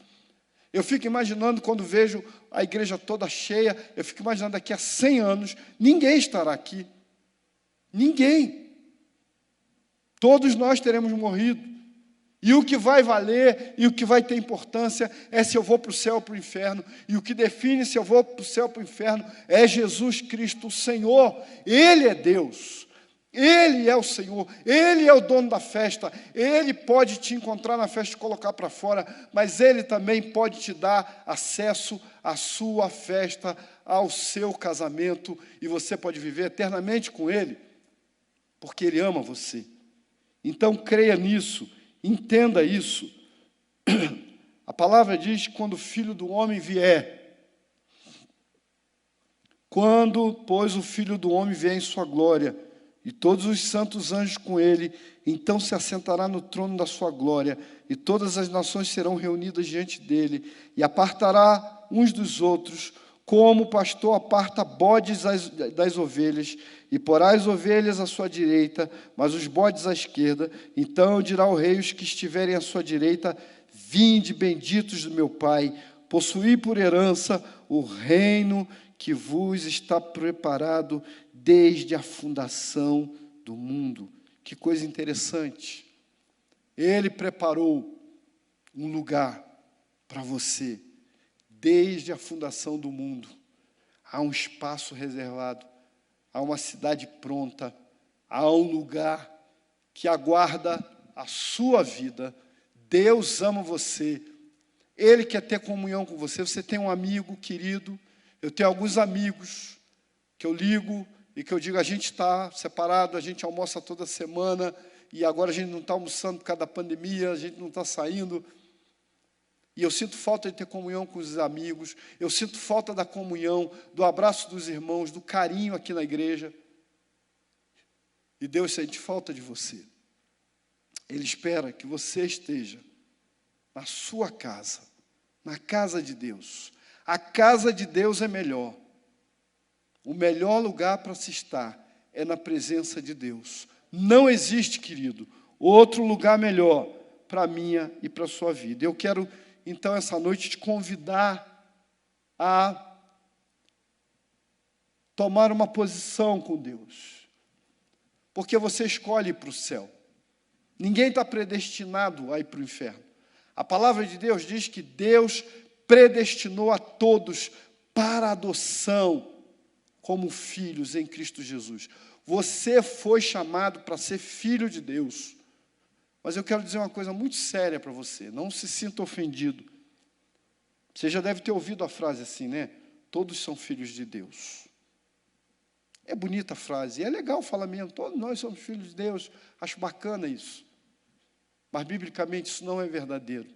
Speaker 1: Eu fico imaginando, quando vejo a igreja toda cheia, eu fico imaginando daqui a 100 anos, ninguém estará aqui. Ninguém. Todos nós teremos morrido. E o que vai valer e o que vai ter importância é se eu vou para o céu ou para o inferno. E o que define se eu vou para o céu ou para o inferno é Jesus Cristo, o Senhor. Ele é Deus. Ele é o Senhor. Ele é o dono da festa. Ele pode te encontrar na festa e colocar para fora, mas Ele também pode te dar acesso à sua festa, ao seu casamento, e você pode viver eternamente com Ele, porque Ele ama você. Então, creia nisso. Entenda isso. A palavra diz que quando o Filho do Homem vier, quando, pois, o Filho do Homem vier em sua glória, e todos os santos anjos com ele, então se assentará no trono da sua glória, e todas as nações serão reunidas diante dele, e apartará uns dos outros, como o pastor aparta bodes das ovelhas, e porá as ovelhas à sua direita, mas os bodes à esquerda. Então dirá o rei os que estiverem à sua direita: vinde, benditos do meu Pai, possuí por herança o reino que vos está preparado desde a fundação do mundo. Que coisa interessante. Ele preparou um lugar para você, desde a fundação do mundo. Há um espaço reservado, há uma cidade pronta, há um lugar que aguarda a sua vida. Deus ama você, Ele quer ter comunhão com você. Você tem um amigo querido, eu tenho alguns amigos que eu ligo e que eu digo, a gente está separado, a gente almoça toda semana, e agora a gente não está almoçando por causa da pandemia, a gente não está saindo. E eu sinto falta de ter comunhão com os amigos, eu sinto falta da comunhão, do abraço dos irmãos, do carinho aqui na igreja. E Deus sente falta de você. Ele espera que você esteja na sua casa, na casa de Deus. A casa de Deus é melhor. O melhor lugar para se estar é na presença de Deus. Não existe, querido, outro lugar melhor para a minha e para a sua vida. Eu quero, então, essa noite te convidar a tomar uma posição com Deus. Porque você escolhe ir para o céu. Ninguém está predestinado a ir para o inferno. A palavra de Deus diz que Deus predestinou a todos para a adoção como filhos em Cristo Jesus. Você foi chamado para ser filho de Deus. Mas eu quero dizer uma coisa muito séria para você. Não se sinta ofendido. Você já deve ter ouvido a frase assim, né? Todos são filhos de Deus. É bonita a frase. É legal falar mesmo. Todos nós somos filhos de Deus. Acho bacana isso. Mas, biblicamente, isso não é verdadeiro.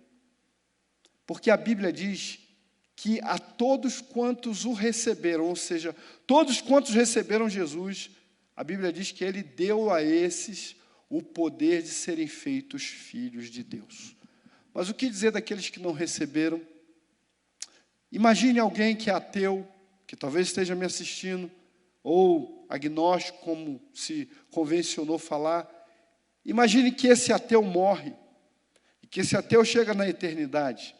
Speaker 1: Porque a Bíblia diz que a todos quantos o receberam, ou seja, todos quantos receberam Jesus, a Bíblia diz que Ele deu a esses o poder de serem feitos filhos de Deus. Mas o que dizer daqueles que não receberam? Imagine alguém que é ateu, que talvez esteja me assistindo, ou agnóstico, como se convencionou falar. Imagine que esse ateu morre, e que esse ateu chega na eternidade.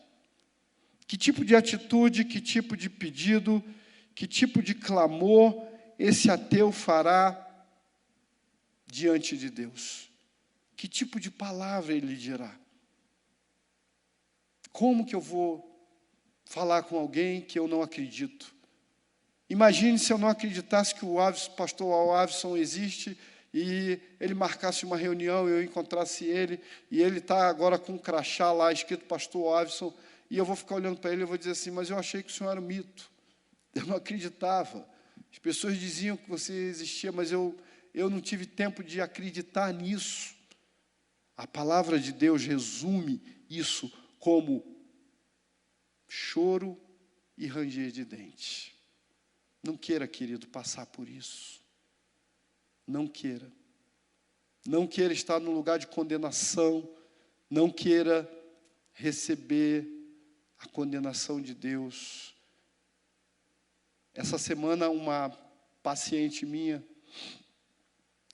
Speaker 1: Que tipo de atitude, que tipo de pedido, que tipo de clamor esse ateu fará diante de Deus? Que tipo de palavra ele dirá? Como que eu vou falar com alguém que eu não acredito? Imagine se eu não acreditasse que o pastor Avison existe e ele marcasse uma reunião, eu encontrasse ele, e ele está agora com um crachá lá, escrito pastor Avison, e eu vou ficar olhando para ele e vou dizer assim, mas eu achei que o senhor era um mito. Eu não acreditava. As pessoas diziam que você existia, mas eu não tive tempo de acreditar nisso. A palavra de Deus resume isso como choro e ranger de dente. Não queira, querido, passar por isso. Não queira. Não queira estar num lugar de condenação. Não queira receber a condenação de Deus. Essa semana, uma paciente minha,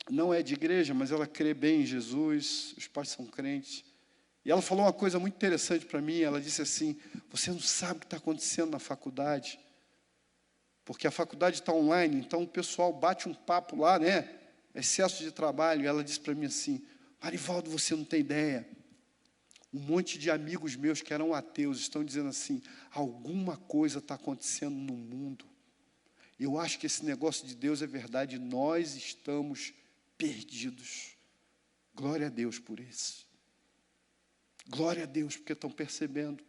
Speaker 1: não é de igreja, mas ela crê bem em Jesus, os pais são crentes, e ela falou uma coisa muito interessante para mim. Ela disse assim, você não sabe o que está acontecendo na faculdade, porque a faculdade está online, então o pessoal bate um papo lá, né? Excesso de trabalho. E ela disse para mim assim, Marivaldo, você não tem ideia, um monte de amigos meus que eram ateus estão dizendo assim, alguma coisa está acontecendo no mundo. Eu acho que esse negócio de Deus é verdade, nós estamos perdidos. Glória a Deus por isso. Glória a Deus, porque estão percebendo.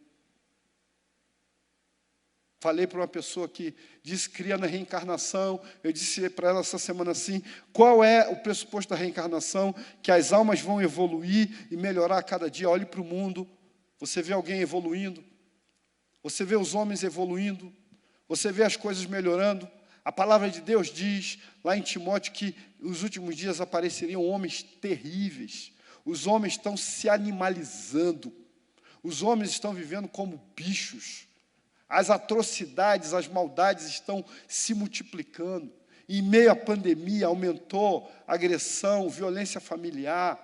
Speaker 1: Falei para uma pessoa que disse que cria na reencarnação. Eu disse para ela essa semana assim, qual é o pressuposto da reencarnação? Que as almas vão evoluir e melhorar a cada dia. Olhe para o mundo, você vê alguém evoluindo, você vê os homens evoluindo, você vê as coisas melhorando. A palavra de Deus diz, lá em Timóteo, que nos últimos dias apareceriam homens terríveis. Os homens estão se animalizando. Os homens estão vivendo como bichos. As atrocidades, as maldades estão se multiplicando. Em meio à pandemia, aumentou a agressão, violência familiar.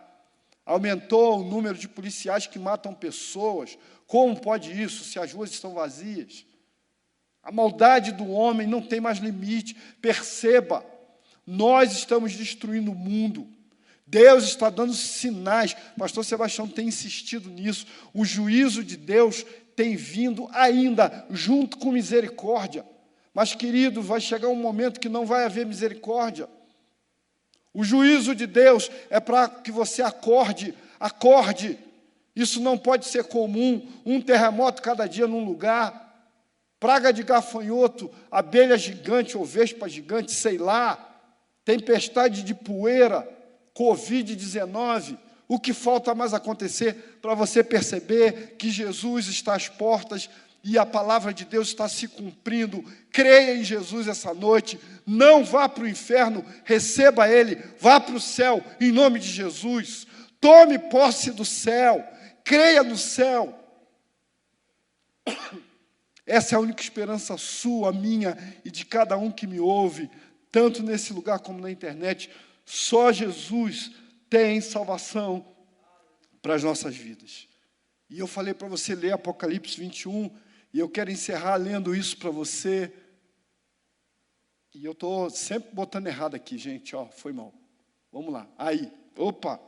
Speaker 1: Aumentou o número de policiais que matam pessoas. Como pode isso, se as ruas estão vazias? A maldade do homem não tem mais limite. Perceba, nós estamos destruindo o mundo. Deus está dando sinais. Pastor Sebastião tem insistido nisso. O juízo de Deus tem vindo ainda, junto com misericórdia. Mas, querido, vai chegar um momento que não vai haver misericórdia. O juízo de Deus é para que você acorde. Isso não pode ser comum. Um terremoto cada dia num lugar, praga de gafanhoto, abelha gigante ou vespa gigante, sei lá, tempestade de poeira, Covid-19. O que falta mais acontecer para você perceber que Jesus está às portas e a palavra de Deus está se cumprindo? Creia em Jesus essa noite, não vá para o inferno, receba Ele, vá para o céu, em nome de Jesus. Tome posse do céu, creia no céu. Essa é a única esperança sua, minha e de cada um que me ouve, tanto nesse lugar como na internet. Só Jesus tem salvação para as nossas vidas. E eu falei para você ler Apocalipse 21, e eu quero encerrar lendo isso para você. E eu estou sempre botando errado aqui, gente, ó, foi mal. Vamos lá, aí, opa,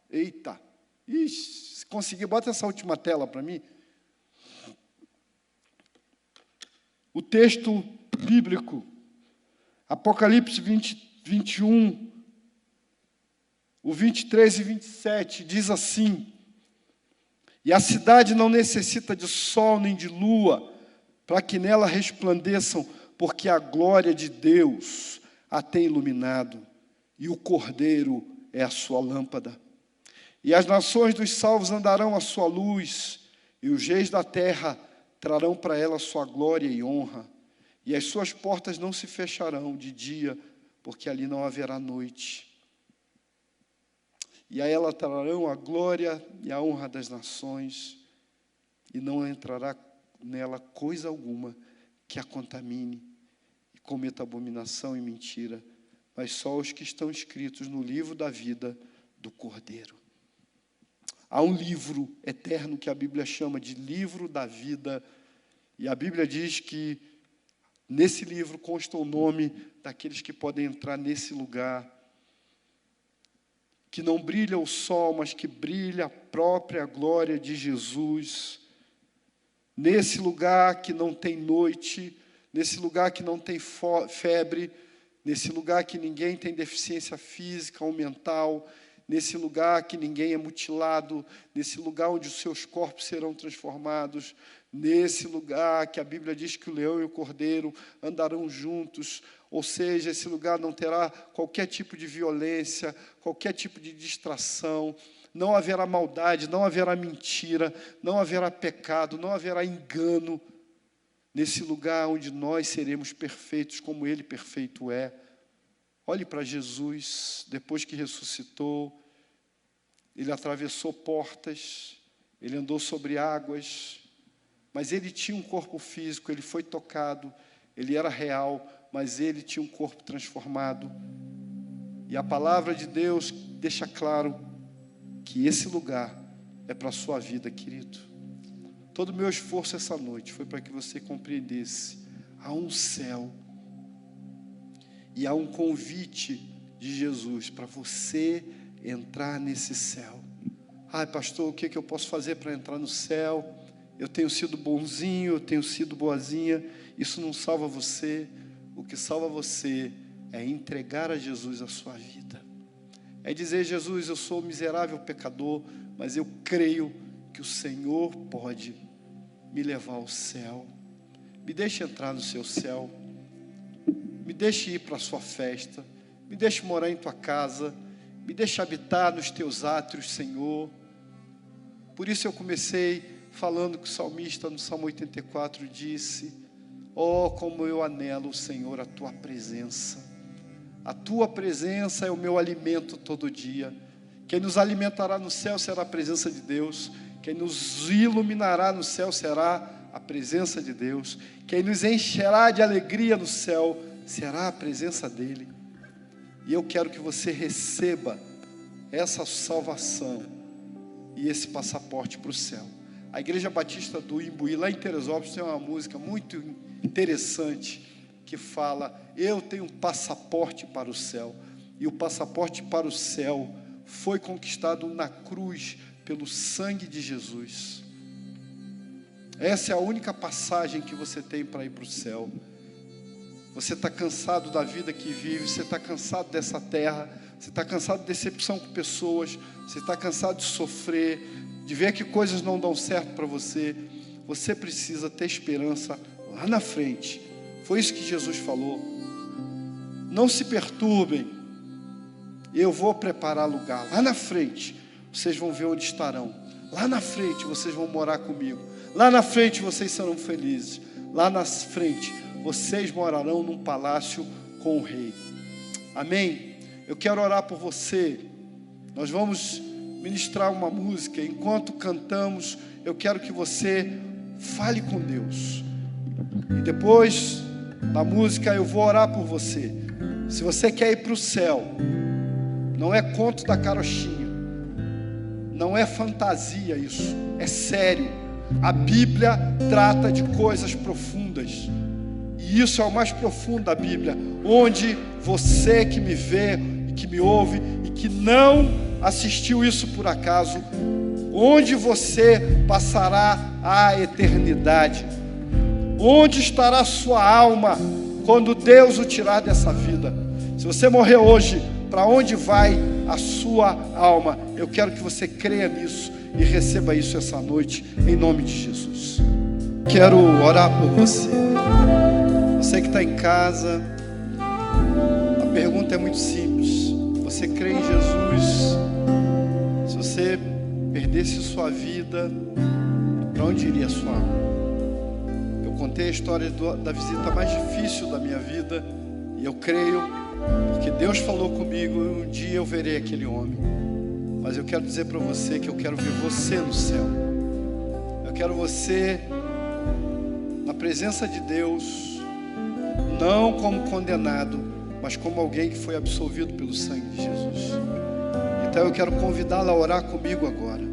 Speaker 1: eita. Ixi, se conseguir, bota essa última tela para mim. O texto bíblico, Apocalipse 21, o 23 e 27, diz assim: e a cidade não necessita de sol nem de lua, para que nela resplandeçam, porque a glória de Deus a tem iluminado, e o Cordeiro é a sua lâmpada. E as nações dos salvos andarão à sua luz, e os reis da terra trarão para ela sua glória e honra, e as suas portas não se fecharão de dia, porque ali não haverá noite. E a ela trarão a glória e a honra das nações, e não entrará nela coisa alguma que a contamine e cometa abominação e mentira, mas só os que estão escritos no livro da vida do Cordeiro. Há um livro eterno que a Bíblia chama de livro da vida, e a Bíblia diz que nesse livro consta o nome daqueles que podem entrar nesse lugar, que não brilha o sol, mas que brilha a própria glória de Jesus. Nesse lugar que não tem noite, nesse lugar que não tem febre, nesse lugar que ninguém tem deficiência física ou mental, nesse lugar que ninguém é mutilado, nesse lugar onde os seus corpos serão transformados, nesse lugar que a Bíblia diz que o leão e o cordeiro andarão juntos, ou seja, esse lugar não terá qualquer tipo de violência, qualquer tipo de distração, não haverá maldade, não haverá mentira, não haverá pecado, não haverá engano, nesse lugar onde nós seremos perfeitos como Ele perfeito é. Olhe para Jesus, depois que ressuscitou, Ele atravessou portas, Ele andou sobre águas, mas Ele tinha um corpo físico, Ele foi tocado, Ele era real, mas Ele tinha um corpo transformado. E a palavra de Deus deixa claro que esse lugar é para a sua vida, querido. Todo o meu esforço essa noite foi para que você compreendesse: há um céu e há um convite de Jesus para você entrar nesse céu. Ai, pastor, o que eu posso fazer para entrar no céu? Eu tenho sido bonzinho, eu tenho sido boazinha. Isso não salva você. O que salva você é entregar a Jesus a sua vida. É dizer: Jesus, eu sou um miserável pecador, mas eu creio que o Senhor pode me levar ao céu. Me deixe entrar no seu céu. Me deixe ir para a sua festa. Me deixe morar em tua casa. Me deixe habitar nos teus átrios, Senhor. Por isso eu comecei falando que o salmista no Salmo 84 disse: oh, como eu anelo, Senhor, a tua presença. A tua presença é o meu alimento todo dia. Quem nos alimentará no céu será a presença de Deus. Quem nos iluminará no céu será a presença de Deus. Quem nos encherá de alegria no céu será a presença dEle. E eu quero que você receba essa salvação e esse passaporte para o céu. A Igreja Batista do Imbuí, lá em Teresópolis, tem uma música muito interessante que fala: eu tenho um passaporte para o céu. E o passaporte para o céu foi conquistado na cruz pelo sangue de Jesus. Essa é a única passagem que você tem para ir para o céu. Você está cansado da vida que vive, você está cansado dessa terra, você está cansado de decepção com pessoas, você está cansado de sofrer, de ver que coisas não dão certo para você. Você precisa ter esperança lá na frente. Foi isso que Jesus falou. Não se perturbem, eu vou preparar lugar. Lá na frente, vocês vão ver onde estarão. Lá na frente, vocês vão morar comigo. Lá na frente, vocês serão felizes. Lá na frente, vocês morarão num palácio com o rei. Amém? Eu quero orar por você. Nós vamos ministrar uma música. Enquanto cantamos, eu quero que você fale com Deus. E depois da música, eu vou orar por você. Se você quer ir para o céu, não é conto da carochinha, não é fantasia isso, é sério. A Bíblia trata de coisas profundas, e isso é o mais profundo da Bíblia, onde você que me vê, que me ouve e que não assistiu isso por acaso, onde você passará a eternidade, onde estará a sua alma quando Deus o tirar dessa vida. Se você morrer hoje, para onde vai a sua alma? Eu quero que você creia nisso e receba isso essa noite, em nome de Jesus. Quero orar por você. Você que está em casa, a pergunta é muito simples. Você crê em Jesus? Se você perdesse sua vida, para onde iria a sua alma? Eu contei a história da visita mais difícil da minha vida, e eu creio, porque Deus falou comigo, um dia eu verei aquele homem. Mas eu quero dizer para você que eu quero ver você no céu. Eu quero você na presença de Deus, não como condenado, mas como alguém que foi absolvido pelo sangue de Jesus. Então eu quero convidá-la a orar comigo agora.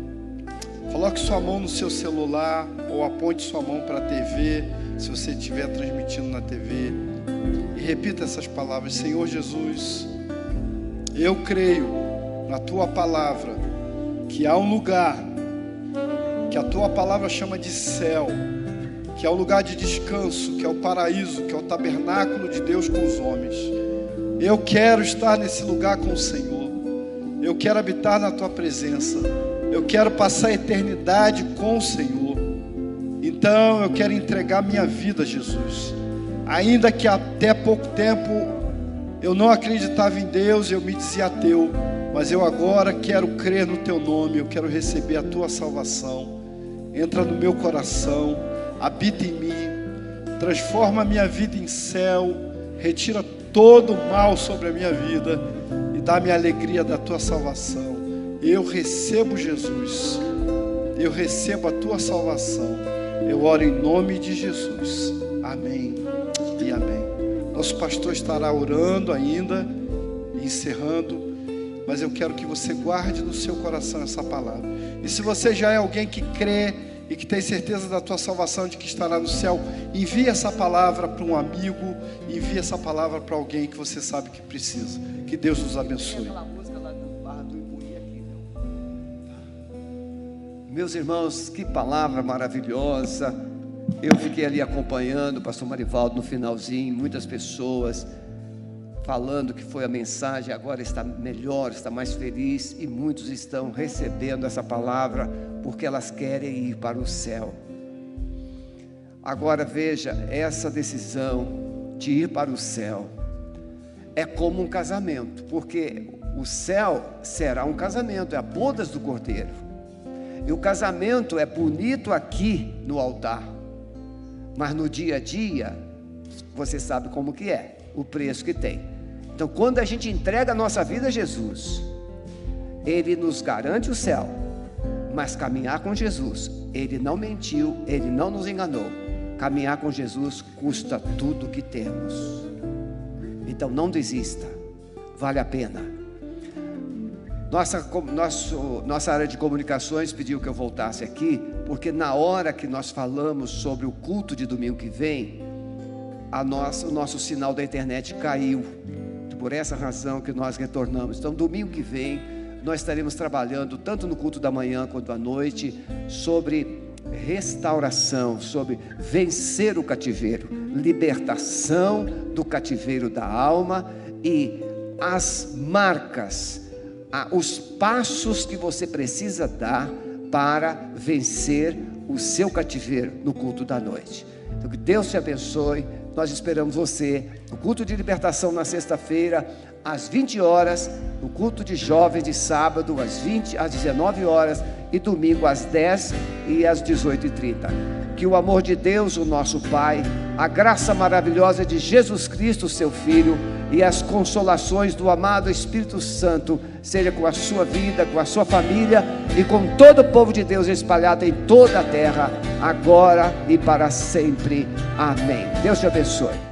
Speaker 1: Coloque sua mão no seu celular, ou aponte sua mão para a TV, se você estiver transmitindo na TV, e repita essas palavras: Senhor Jesus, eu creio na Tua palavra, que há um lugar, que a Tua palavra chama de céu, que é o lugar de descanso, que é o paraíso, que é o tabernáculo de Deus com os homens. Eu quero estar nesse lugar com o Senhor, eu quero habitar na Tua presença, eu quero passar a eternidade com o Senhor. Então eu quero entregar minha vida a Jesus. Ainda que até pouco tempo eu não acreditava em Deus, eu me dizia ateu, mas eu agora quero crer no Teu nome, eu quero receber a Tua salvação. Entra no meu coração, habita em mim, transforma a minha vida em céu, retira todo o mal sobre a minha vida e dá-me a alegria da Tua salvação. Eu recebo Jesus, eu recebo a Tua salvação. Eu oro em nome de Jesus. Amém e amém. Nosso pastor estará orando ainda, encerrando, mas eu quero que você guarde no seu coração essa palavra. E se você já é alguém que crê e que tem certeza da tua salvação, de que estará no céu, envie essa palavra para um amigo, envie essa palavra para alguém que você sabe que precisa. Que Deus nos abençoe.
Speaker 2: Meus irmãos, que palavra maravilhosa. Eu fiquei ali acompanhando o pastor Marivaldo no finalzinho, muitas pessoas falando que foi a mensagem, agora está melhor, está mais feliz, e muitos estão recebendo essa palavra porque elas querem ir para o céu. Agora veja, essa decisão de ir para o céu é como um casamento, porque o céu será um casamento, é a bodas do Cordeiro, e o casamento é bonito aqui no altar, mas no dia a dia, você sabe como que é, o preço que tem. Então, quando a gente entrega a nossa vida a Jesus, Ele nos garante o céu, mas caminhar com Jesus, Ele não mentiu, Ele não nos enganou. Caminhar com Jesus custa tudo que temos. Então, não desista, vale a pena. Nossa área de comunicações pediu que eu voltasse aqui, porque na hora que nós falamos sobre o culto de domingo que vem, o nosso sinal da internet caiu. Por essa razão que nós retornamos. Então, domingo que vem, nós estaremos trabalhando, tanto no culto da manhã quanto à noite, sobre restauração, sobre vencer o cativeiro, libertação do cativeiro da alma e as marcas, os passos que você precisa dar para vencer o seu cativeiro no culto da noite. Então, que Deus te abençoe. Nós esperamos você no culto de libertação na sexta-feira, às 20 horas, no culto de jovens de sábado, às 19 horas, e domingo às 10 e às 18h30. Que o amor de Deus, o nosso Pai, a graça maravilhosa de Jesus Cristo, seu Filho, e as consolações do amado Espírito Santo, seja com a sua vida, com a sua família e com todo o povo de Deus espalhado em toda a terra, agora e para sempre. Amém. Deus te abençoe.